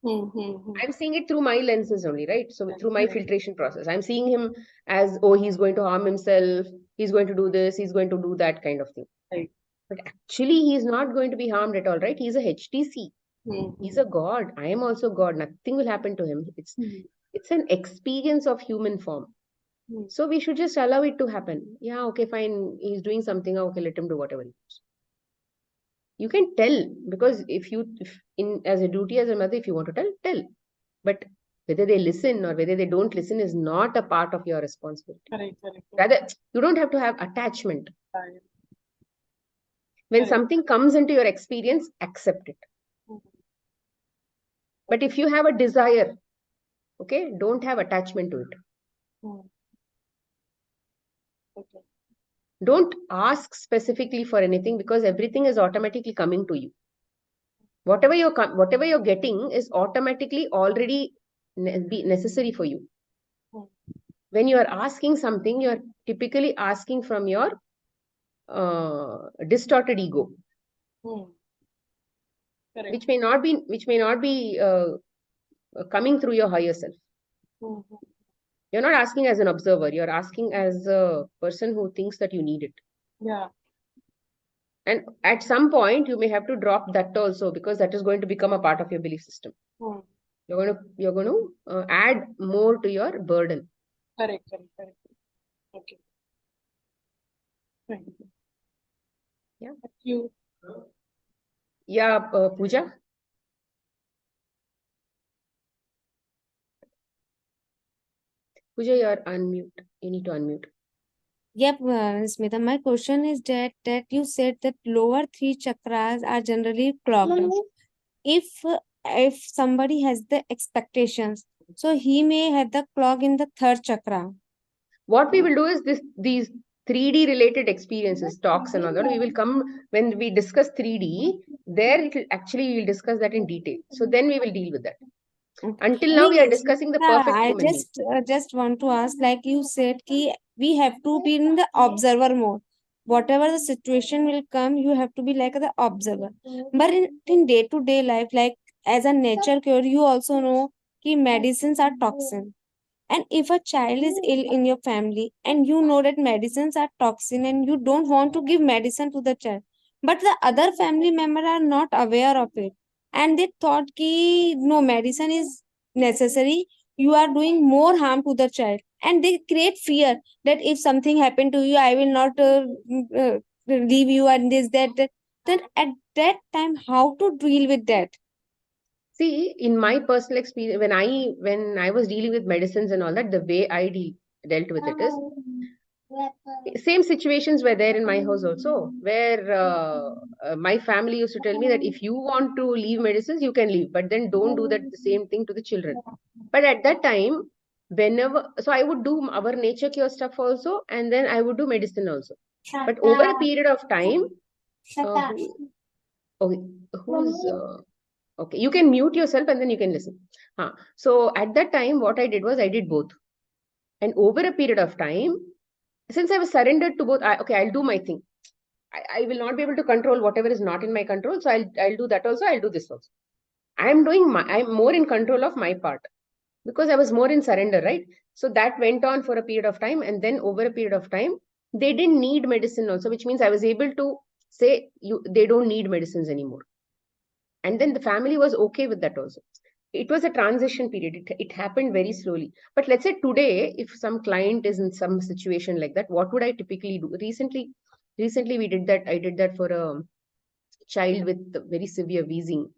I'm seeing it through my lenses only, right? So through my filtration process, I'm seeing him as, oh, he's going to harm himself, he's going to do this, he's going to do that kind of thing. Right. But actually, he's not going to be harmed at all, right? He's a HTC. He's a god. I am also god. Nothing will happen to him. It's an experience of human form. So we should just allow it to happen. Yeah, okay, fine. He's doing something. Okay, let him do whatever he wants. You can tell, because if as a duty as a mother, if you want to tell. But whether they listen or whether they don't listen is not a part of your responsibility. Correct. Rather, you don't have to have attachment. Right. When Correct. something comes into your experience, accept it. But if you have a desire, okay, don't have attachment to it. Okay. Don't ask specifically for anything, because everything is automatically coming to you. Whatever you're getting is automatically already necessary for you. When you are asking something, you are typically asking from your distorted ego, Correct. which may not be coming through your higher self. You're not asking as an observer. You're asking as a person who thinks that you need it. Yeah. And at some point, you may have to drop that also, because that is going to become a part of your belief system. You're going to add more to your burden. Correct. Okay. Right. Yeah. Thank you. Yeah, Pooja. Pooja, you're unmute. You need to unmute. Yep, Smita, my question is that you said that lower three chakras are generally clogged up. If somebody has the expectations, so he may have the clog in the third chakra. What we will do is these 3D related experiences, talks and all that, we will come when we discuss 3D, there we will discuss that in detail. So then we will deal with that. Until now, we are discussing the perfect I human being. just want to ask, like you said, ki we have to be in the observer mode. Whatever the situation will come, you have to be like the observer. But in day-to-day life, like as a nature cure, you also know ki medicines are toxin. And if a child is ill in your family and you know that medicines are toxin and you don't want to give medicine to the child, but the other family member are not aware of it and they thought ki no medicine is necessary, you are doing more harm to the child, and they create fear that if something happened to you, I will not leave you and that. Then at that time, how to deal with that? See, in my personal experience, when I was dealing with medicines and all that, the way I dealt with it is, same situations were there in my house also, where my family used to tell me that if you want to leave medicines, you can leave, but then don't do that the same thing to the children. But at that time, so I would do our nature cure stuff also, and then I would do medicine also. But over a period of time, okay, you can mute yourself and then you can listen. So at that time, what I did was I did both. And over a period of time, since I was surrendered to both, I'll do my thing. I will not be able to control whatever is not in my control. So I'll do that also. I'll do this also. I'm more in control of my part, because I was more in surrender, right? So that went on for a period of time. And then over a period of time, they didn't need medicine also, which means I was able to say, they don't need medicines anymore. And then the family was okay with that also. It was a transition period. It happened very slowly. But let's say today, if some client is in some situation like that, what would I typically do? Recently we did that. I did that for a child with very severe wheezing.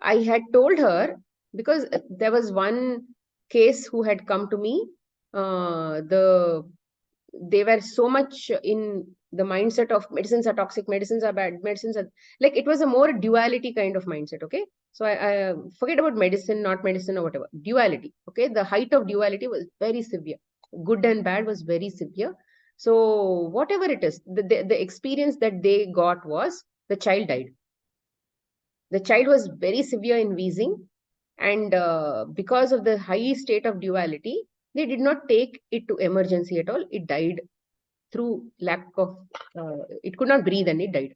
I had told her, because there was one case who had come to me. They were so much in the mindset of medicines are toxic, medicines are bad, medicines are like, it was a more duality kind of mindset. Okay. So I forget about medicine, not medicine or whatever. Duality. Okay. The height of duality was very severe. Good and bad was very severe. So whatever it is, the experience that they got was the child died. The child was very severe in wheezing, and because of the high state of duality, they did not take it to emergency at all. It died through lack of, it could not breathe and it died.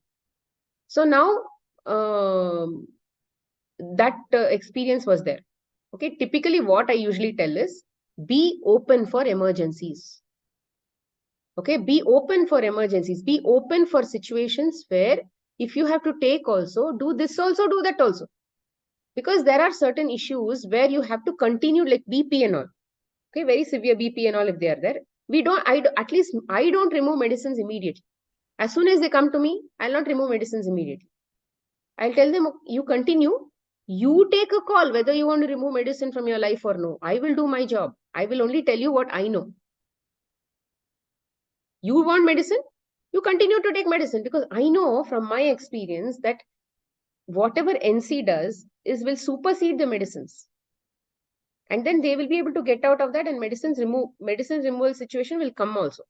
So now that experience was there. Okay, typically what I usually tell is be open for emergencies. Okay, be open for emergencies. Be open for situations where if you have to take also, do this also, do that also. Because there are certain issues where you have to continue, like BP and all. Okay, very severe BP and all if they are there. At least I don't remove medicines immediately. As soon as they come to me, I'll not remove medicines immediately. I'll tell them, you continue. You take a call whether you want to remove medicine from your life or no. I will do my job. I will only tell you what I know. You want medicine? You continue to take medicine, because I know from my experience that whatever NC does will supersede the medicines. And then they will be able to get out of that, and medicines removal situation will come also.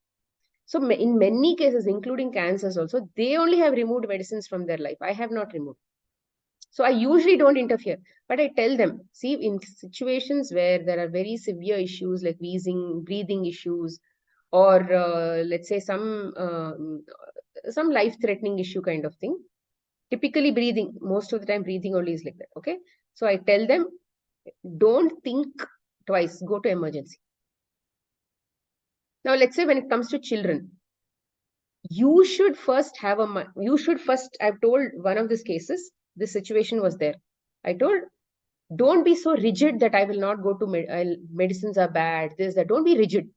So in many cases, including cancers also, they only have removed medicines from their life. I have not removed. So I usually don't interfere, but I tell them, see, in situations where there are very severe issues like wheezing, breathing issues, or let's say some life-threatening issue kind of thing. Typically breathing, most of the time breathing only is like that. Okay. So I tell them, don't think twice, go to emergency. Now, let's say when it comes to children, you should first I've told one of these cases, this situation was there. I told, don't be so rigid that I will not go to medicines are bad, this, that. Don't be rigid.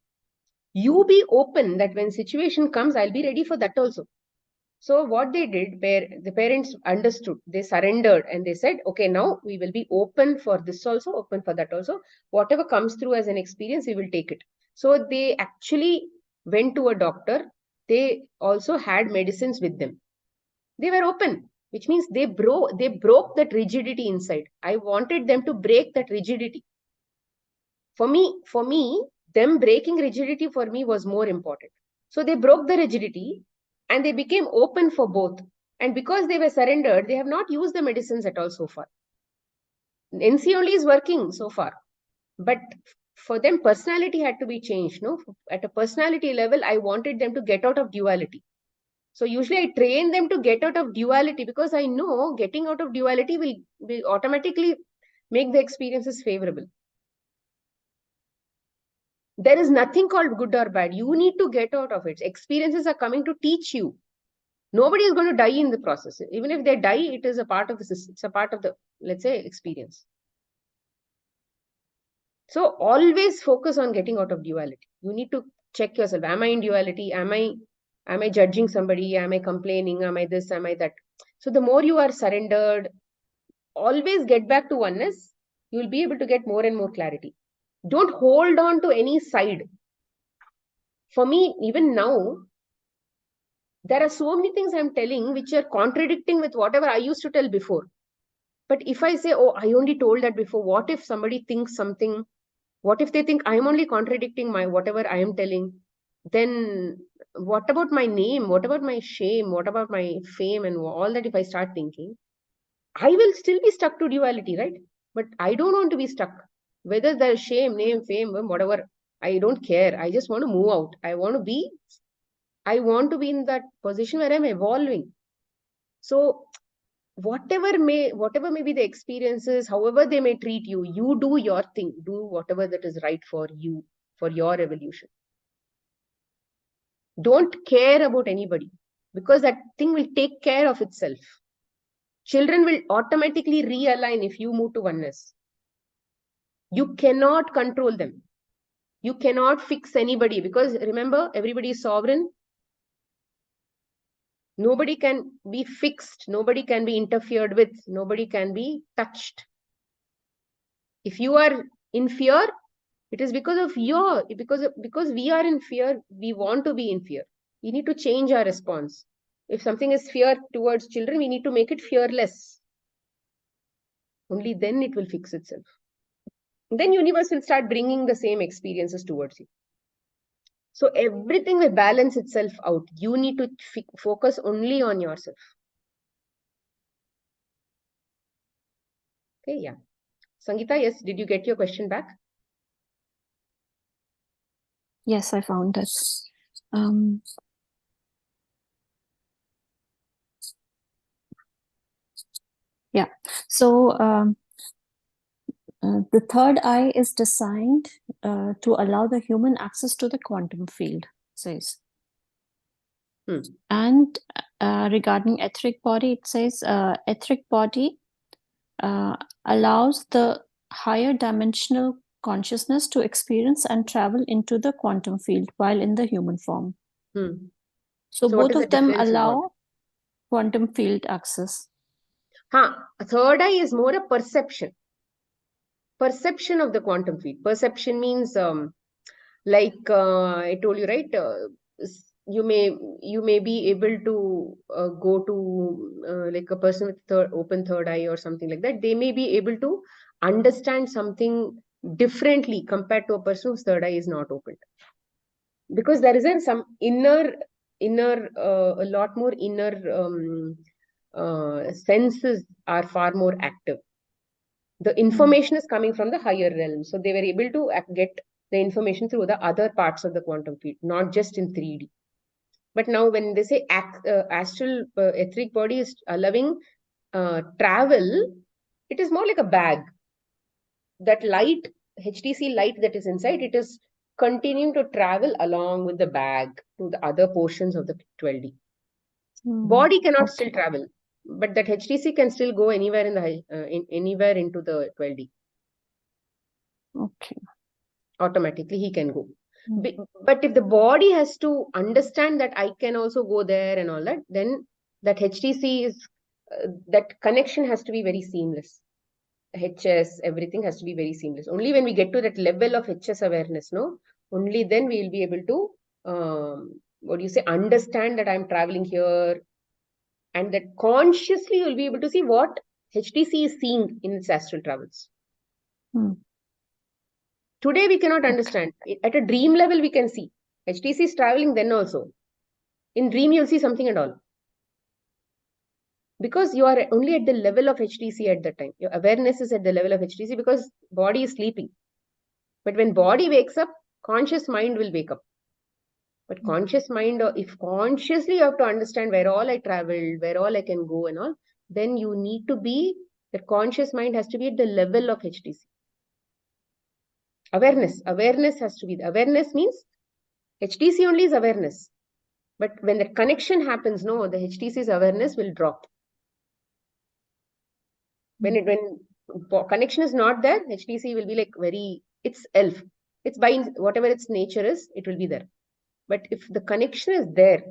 You be open that when situation comes, I'll be ready for that also. So what they did, the parents understood, they surrendered, and they said, okay, now we will be open for this also, open for that also. Whatever comes through as an experience, we will take it. So they actually went to a doctor. They also had medicines with them. They were open, which means they broke that rigidity inside. I wanted them to break that rigidity. For me, them breaking rigidity for me was more important. So they broke the rigidity and they became open for both. And because they were surrendered, they have not used the medicines at all so far. NC only is working so far. But for them, personality had to be changed. No, at a personality level, I wanted them to get out of duality. So usually I train them to get out of duality, because I know getting out of duality will automatically make the experiences favorable. There is nothing called good or bad. You need to get out of it. Experiences are coming to teach you. Nobody is going to die in the process. Even if they die, it is a part of the system. It's a part of the, let's say, experience. So always focus on getting out of duality. You need to check yourself. Am I in duality? Am I judging somebody? Am I complaining? Am I this? Am I that? So the more you are surrendered, always get back to oneness. You will be able to get more and more clarity. Don't hold on to any side. For me, even now, there are so many things I'm telling which are contradicting with whatever I used to tell before. But if I say, oh, I only told that before, what if somebody thinks something? What if they think I'm only contradicting whatever I am telling? Then what about my name? What about my shame? What about my fame and all that? If I start thinking, I will still be stuck to duality, right? But I don't want to be stuck. Whether the shame, name, fame, whatever, I don't care. I just want to move out. I want to be in that position where I'm evolving. So whatever may be the experiences, however they may treat you, you do your thing. Do whatever that is right for you, for your evolution. Don't care about anybody, because that thing will take care of itself. Children will automatically realign if you move to oneness. You cannot control them. You cannot fix anybody, because remember, everybody is sovereign. Nobody can be fixed. Nobody can be interfered with. Nobody can be touched. If you are in fear, it is because we are in fear. We want to be in fear. We need to change our response. If something is fear towards children, we need to make it fearless. Only then it will fix itself. Then universe will start bringing the same experiences towards you. So everything will balance itself out. You need to focus only on yourself. Okay, yeah. Sangeeta, yes, did you get your question back? Yes, I found it. Yeah. So the third eye is designed to allow the human access to the quantum field, says. And regarding etheric body, it says etheric body allows the higher dimensional consciousness to experience and travel into the quantum field while in the human form. So what both is the of them difference you got? allow quantum field access. A third eye is more a perception. Perception of the quantum field. Perception means like I told you, right? You may be able to go to like a person with open third eye or something like that. They may be able to understand something differently compared to a person whose third eye is not opened, because there isn't some inner a lot more inner senses are far more active. The information is coming from the higher realm, so they were able to get the information through the other parts of the quantum field, not just in 3D. But now when they say astral etheric body is allowing travel, it is more like a bag. That light, HTC light that is inside, it is continuing to travel along with the bag to the other portions of the 12D. Body cannot still travel, but that HTC can still go anywhere in the anywhere into the 12D. Okay. Automatically he can go. But if the body has to understand that I can also go there and all that, then that HTC is that connection has to be very seamless. HS, everything has to be very seamless. Only when we get to that level of HS awareness, no, only then we will be able to understand that I'm traveling here, and that consciously you'll be able to see what HTC is seeing in its astral travels. Today we cannot understand. At a dream level we can see. HTC is traveling then also. In dream you'll see something and all. Because you are only at the level of HTC at that time. Your awareness is at the level of HTC because body is sleeping. But when body wakes up, conscious mind will wake up. But conscious mind, if consciously you have to understand where all I traveled, where all I can go and all, then you need to be, the conscious mind has to be at the level of HTC. Awareness has to be, awareness means HTC only is awareness. But when the connection happens, no, the HTC's awareness will drop. When connection is not there, HTC will be like it's elf. It's by whatever its nature is, it will be there. But if the connection is there,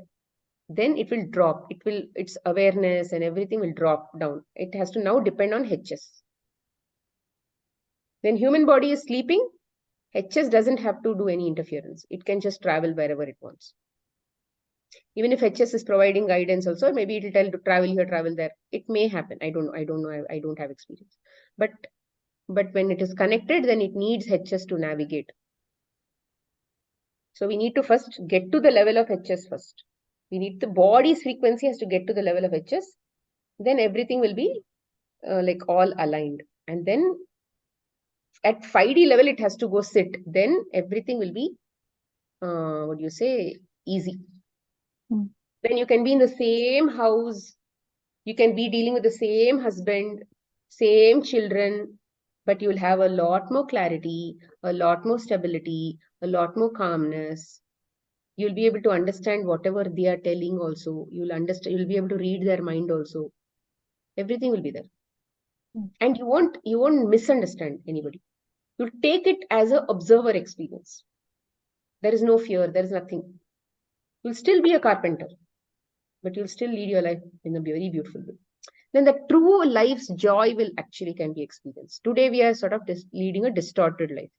then it will drop. Its awareness and everything will drop down. It has to now depend on HS. When human body is sleeping, HS doesn't have to do any interference. It can just travel wherever it wants. Even if HS is providing guidance also, maybe it will tell to travel here, travel there. It may happen. I don't know. I don't have experience. But when it is connected, then it needs HS to navigate. So we need to first get to the level of HS first. We need the body's frequency has to get to the level of HS. Then everything will be like all aligned. And then at 5D level, it has to go sit. Then everything will be, easy. Then you can be in the same house. You can be dealing with the same husband, same children, but you'll have a lot more clarity, a lot more stability, a lot more calmness. You'll be able to understand whatever they are telling also. You'll be able to read their mind also. Everything will be there. And you won't misunderstand anybody. You'll take it as an observer experience. There is no fear, there is nothing. You'll still be a carpenter, but you'll still lead your life in a very beautiful way. Then the true life's joy will actually can be experienced. Today we are sort of leading a distorted life.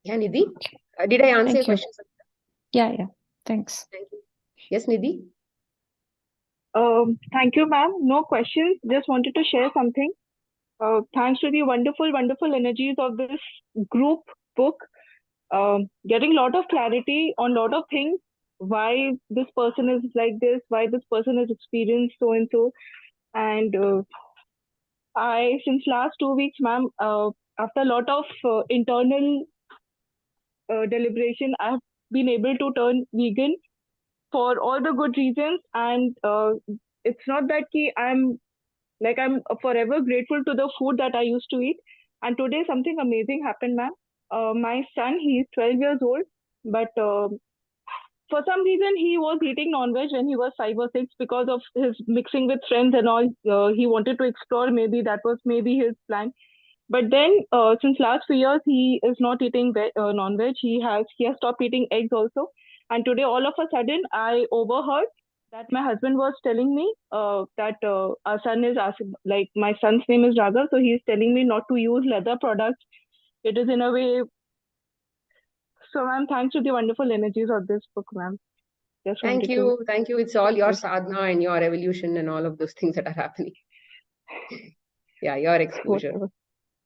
Yeah, Nidhi? Did I answer your question? Yeah. Thanks. Thank you. Yes, Nidhi? Thank you, ma'am. No questions. Just wanted to share something. Thanks to the wonderful, wonderful energies of this group book, getting a lot of clarity on a lot of things. Why this person is like this, why this person has experienced so and so. And since last 2 weeks, ma'am, after a lot of internal deliberation, I have been able to turn vegan for all the good reasons. And it's not that I'm forever grateful to the food that I used to eat. And today something amazing happened, ma'am. My son, he's 12 years old, but for some reason he was eating non-veg when he was 5 or 6 because of his mixing with friends and all. He wanted to explore. Maybe that was maybe his plan. But then, since last few years, he is not eating non-veg. He has stopped eating eggs also. And today, all of a sudden, I overheard that my husband was telling me that our son is asking, like my son's name is Raga, so he's telling me not to use leather products. It is in a way. So, ma'am, thanks to the wonderful energies of this book, ma'am. Just Thank wanted to. you. Thank you. It's all Thank your you. sadhana and your evolution and all of those things that are happening. Yeah, your exposure. Whatever.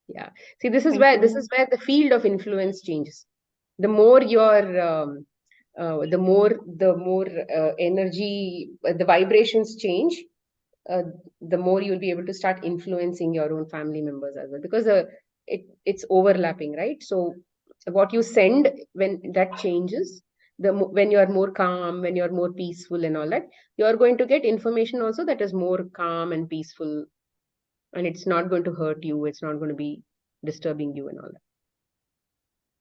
Yeah. See, this is Thank where you, this ma'am. is where the field of influence changes. The more your the more energy, the vibrations change, the more you'll be able to start influencing your own family members as well, because it's overlapping, right? So what you send, when that changes, when you are more calm, when you're more peaceful and all that, you are going to get information also that is more calm and peaceful, and it's not going to hurt you, it's not going to be disturbing you and all that.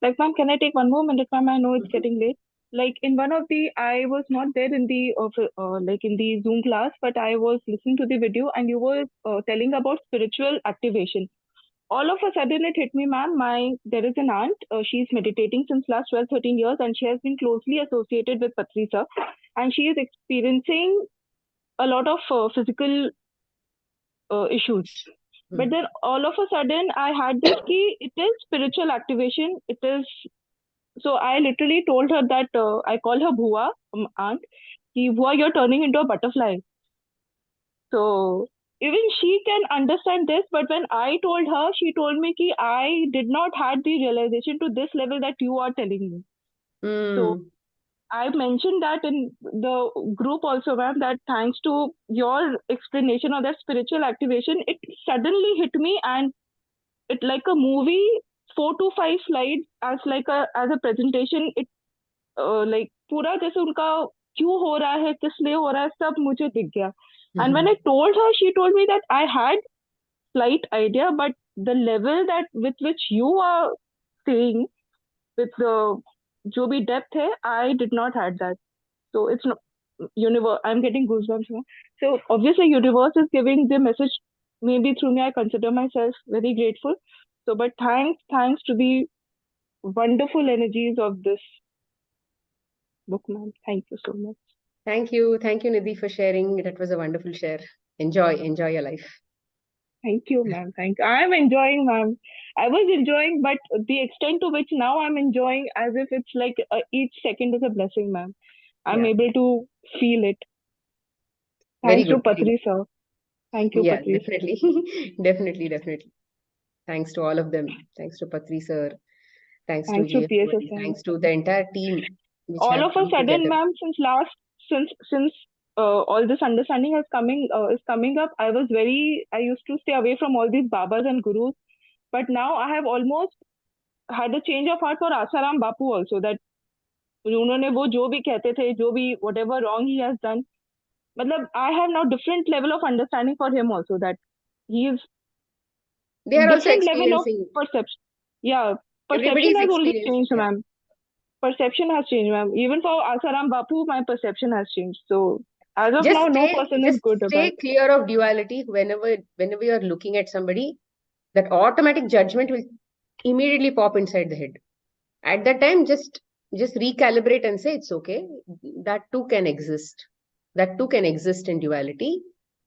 Like, ma'am, can I take one more minute, ma'am? I know it's Mhm. getting late. Like in one of the, I was not there in the like in the Zoom class, but I was listening to the video, and you were telling about spiritual activation. All of a sudden, it hit me, ma'am. There is an aunt. She's meditating since last 12, 13 years, and she has been closely associated with Patri sir, and she is experiencing a lot of physical issues. But then all of a sudden, I had this key. It is spiritual activation. It is. So I literally told her that I call her Bhua, aunt. Ki, Bhua, you're turning into a butterfly. So even she can understand this. But when I told her, she told me ki I did not had the realization to this level that you are telling me. So I mentioned that in the group also, ma'am, that thanks to your explanation of that spiritual activation, it suddenly hit me, and it like a movie, 4 to 5 slides as a presentation. It like पूरा जैसे उनका क्यों हो रहा है, किस लिए हो रहा है, सब मुझे दिख गया. And when I told her, she told me that I had slight idea, but the level that with which you are saying, with the जो भी depth है, I did not had that. So it's not universe. I'm getting goosebumps now. So obviously, universe is giving the message. Maybe through me, I consider myself very grateful. So, but thanks to the wonderful energies of this book, ma'am. Thank you so much. Thank you, Nidhi, for sharing. That was a wonderful share. Enjoy your life. Thank you, ma'am. Thank you. I'm enjoying, ma'am. I was enjoying, but the extent to which now I'm enjoying, as if it's like each second is a blessing, ma'am. I'm Yeah. able to feel it. Very Thanks to good. Very good. Patri sir. Thank you, Yeah, Patri sir. definitely. Definitely. Thanks to all of them. Thanks to Patri sir. Thanks to Thanks to GF. PSS. Thanks to the entire team which All have of a come sudden, together. ma'am, since all this understanding is coming up, I used to stay away from all these babas and gurus, but now I have almost had a change of heart for Asaram Bapu also, that उन्होंने वो जो भी कहते थे, जो भी whatever wrong he has done, मतलब I have now different level of understanding for him also, that he is They are also different level of experiencing. perception. Yeah, Everybody perception is has only experiencing. changed, Yeah. ma'am. Perception has changed, ma'am. Even for Asaram Bapu, my perception has changed. So as of now, no person is good stay about. clear of duality. Whenever you are looking at somebody, that automatic judgment will immediately pop inside the head. At that time, just recalibrate and say it's okay. That too can exist. That too can exist in duality.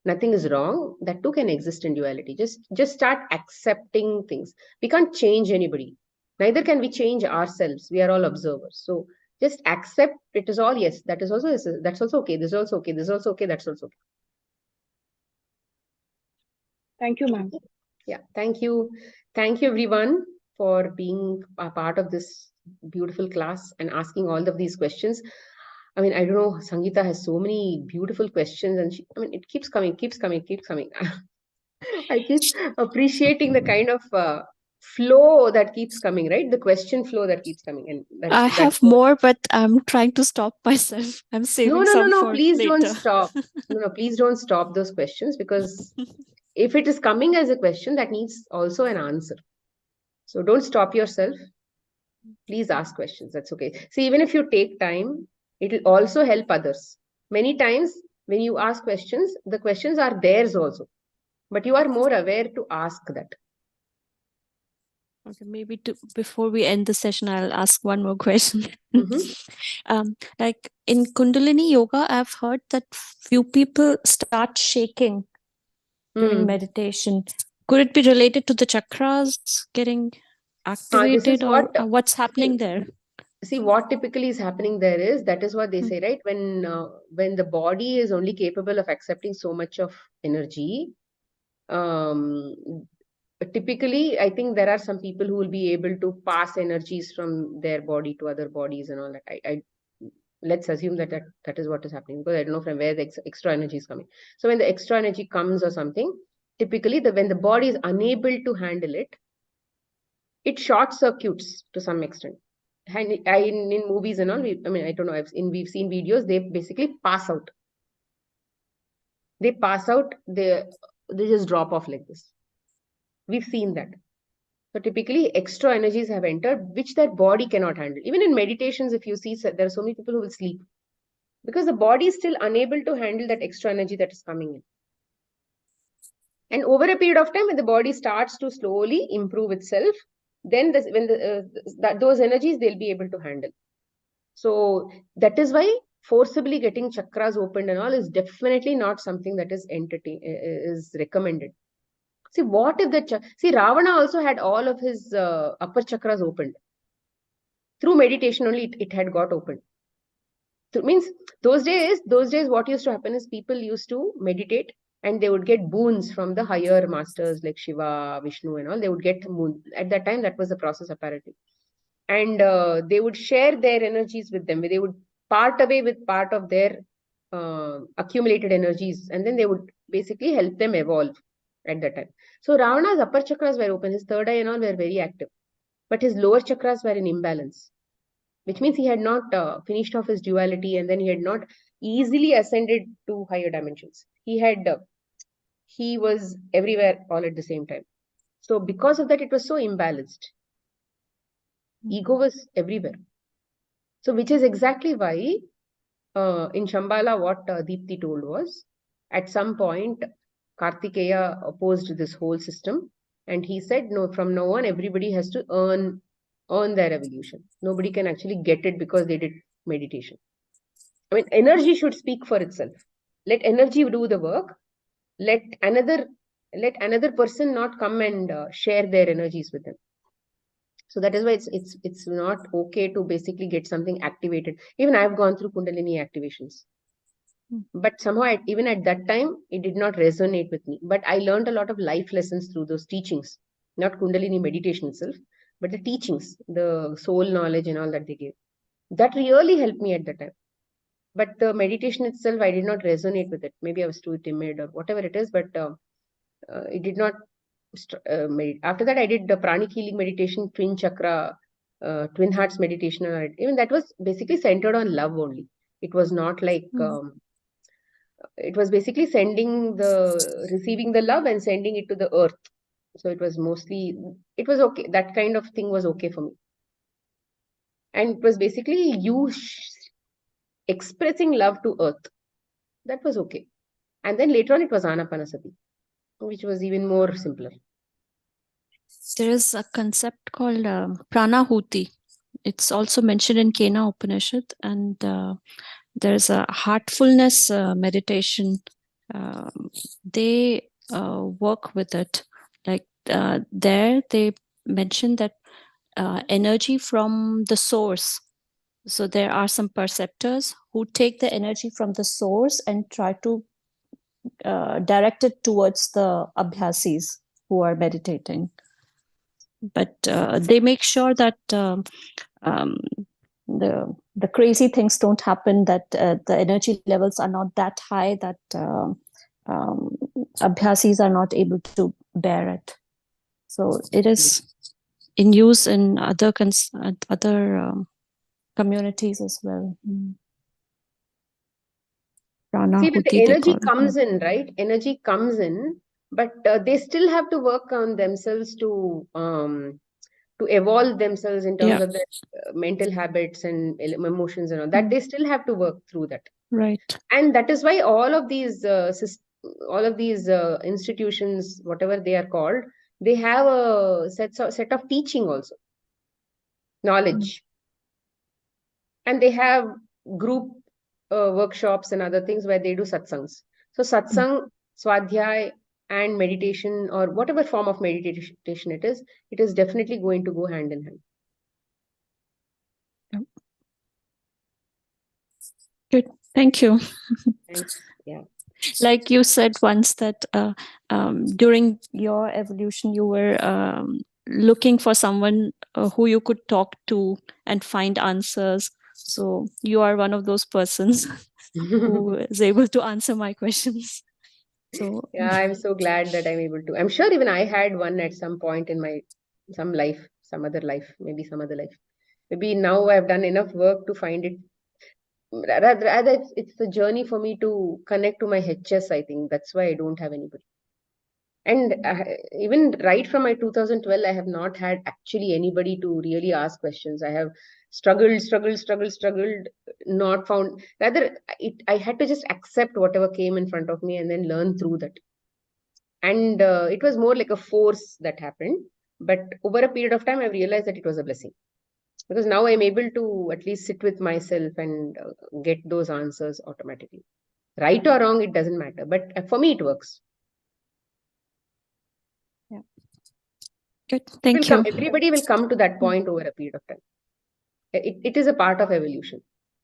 Nothing is wrong. That too can exist in duality. Just start accepting things. We can't change anybody. Neither can we change ourselves. We are all observers. So just accept it is all yes. That is also, that's also okay. This is also okay. This is also okay. That's also okay. Thank you, ma'am. Yeah, thank you. Thank you, everyone, for being a part of this beautiful class and asking all of these questions. I mean, I don't know, Sangeeta has so many beautiful questions, and I mean, it keeps coming, keeps coming, keeps coming. I keep appreciating the kind of flow that keeps coming, right? The question flow that keeps coming, and I have more, but I'm trying to stop myself. I'm saving some for please don't later. stop. No, please don't stop those questions, because if it is coming as a question, that needs also an answer. So don't stop yourself. Please ask questions. That's okay. See, even if you take time, it will also help others. Many times when you ask questions, the questions are theirs also, but you are more aware to ask that. Okay, maybe before we end the session, I'll ask one more question. Like in Kundalini Yoga, I've heard that few people start shaking during meditation. Could it be related to the chakras getting activated, or what's happening there? See, what typically is happening there is, that is what they say, right? When the body is only capable of accepting so much of energy, typically, I think there are some people who will be able to pass energies from their body to other bodies and all that. Let's assume that is what is happening, because I don't know from where the extra energy is coming. So when the extra energy comes or something, typically when the body is unable to handle it, it short circuits to some extent. And in movies and all, I don't know, we've seen videos, they basically pass out. They pass out, they just drop off like this. We've seen that. So typically extra energies have entered, which their body cannot handle. Even in meditations, if you see, there are so many people who will sleep because the body is still unable to handle that extra energy that is coming in. And over a period of time, when the body starts to slowly improve itself, then those energies they'll be able to handle. So that is why forcibly getting chakras opened and all is definitely not something that is recommended. See, what if see, Ravana also had all of his upper chakras opened. Through meditation only it had got opened. So it means those days what used to happen is people used to meditate and they would get boons from the higher masters like Shiva, Vishnu and all. They would get boons. At that time, that was the process apparently. And they would share their energies with them. They would part away with part of their accumulated energies, and then they would basically help them evolve at that time. So Ravana's upper chakras were open, his third eye and all were very active, but his lower chakras were in imbalance, which means he had not finished off his duality, and then he had not easily ascended to higher dimensions. He was everywhere all at the same time. So because of that, it was so imbalanced. Ego was everywhere. So which is exactly why in Shambhala, what Deepti told was, at some point, Kartikeya opposed this whole system. And he said, no, from now on, everybody has to earn their evolution. Nobody can actually get it because they did meditation. I mean, energy should speak for itself. Let energy do the work. Let another person not come and share their energies with them. So that is why it's not okay to basically get something activated. Even I've gone through Kundalini activations. But somehow, even at that time, it did not resonate with me. But I learned a lot of life lessons through those teachings. Not Kundalini meditation itself, but the teachings, the soul knowledge and all that they gave. That really helped me at that time. But the meditation itself, I did not resonate with it. Maybe I was too timid or whatever it is, but it did not after that I did the pranic healing meditation, twin chakra, twin hearts meditation, even that was basically centered on love only. It was not like it was basically receiving the love and sending it to the earth. So it was okay, that kind of thing was okay for me. And it was basically you expressing love to earth. That was okay. And then later on it was Anapanasati, which was even more simpler. There is a concept called Pranahuti. It's also mentioned in Kena Upanishad, and there's a heartfulness meditation. They work with it. Like there, they mention that energy from the source. So there are some perceptors who take the energy from the source and try to directed towards the abhyasis who are meditating. But they make sure that the crazy things don't happen, that the energy levels are not that high, that abhyasis are not able to bear it. So it is in use in other communities as well. See, but Pranahuti, the they energy call it. comes in, right? Energy comes in, but they still have to work on themselves to evolve themselves in terms Yeah. of their mental habits and emotions and all that. They still have to work through that. Right. And that is why all of these institutions, whatever they are called, they have a set of teaching also, knowledge, and they have group workshops and other things where they do satsangs. So satsang, swadhyay, and meditation, or whatever form of meditation it is definitely going to go hand in hand. Good. Thank you. Thanks. Yeah. Like you said once that during your evolution, you were looking for someone who you could talk to and find answers. So you are one of those persons who is able to answer my questions. So Yeah, I'm so glad that I'm able to. I'm sure even I had one at some point in my some other life, maybe some other life. Maybe now I've done enough work to find it. Rather, it's the journey for me to connect to my HS. I think that's why I don't have anybody. And even right from my 2012, I have not had actually anybody to really ask questions. I have struggled, not found. Rather, I had to just accept whatever came in front of me and then learn through that. And it was more like a force that happened. But over a period of time, I realized that it was a blessing. Because now I'm able to at least sit with myself and get those answers automatically. Right or wrong, it doesn't matter. But for me, it works. good. Thank you. Everybody will come to that point over a period of time. It is a part of evolution.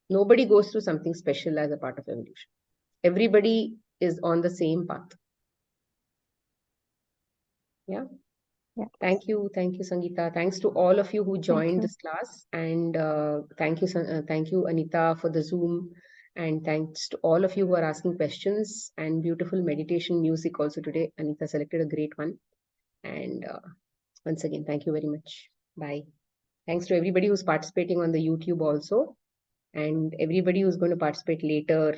Nobody goes through something special as a part of evolution. Everybody is on the same path. Yeah. Yeah. Thank you, Sangeeta. Thanks to all of you who joined this class, and thank you, Anita, for the Zoom, and thanks to all of you who are asking questions and beautiful meditation music also today. Anita selected a great one, and once again, thank you very much. Bye. Thanks to everybody who's participating on the YouTube also, and everybody who's going to participate later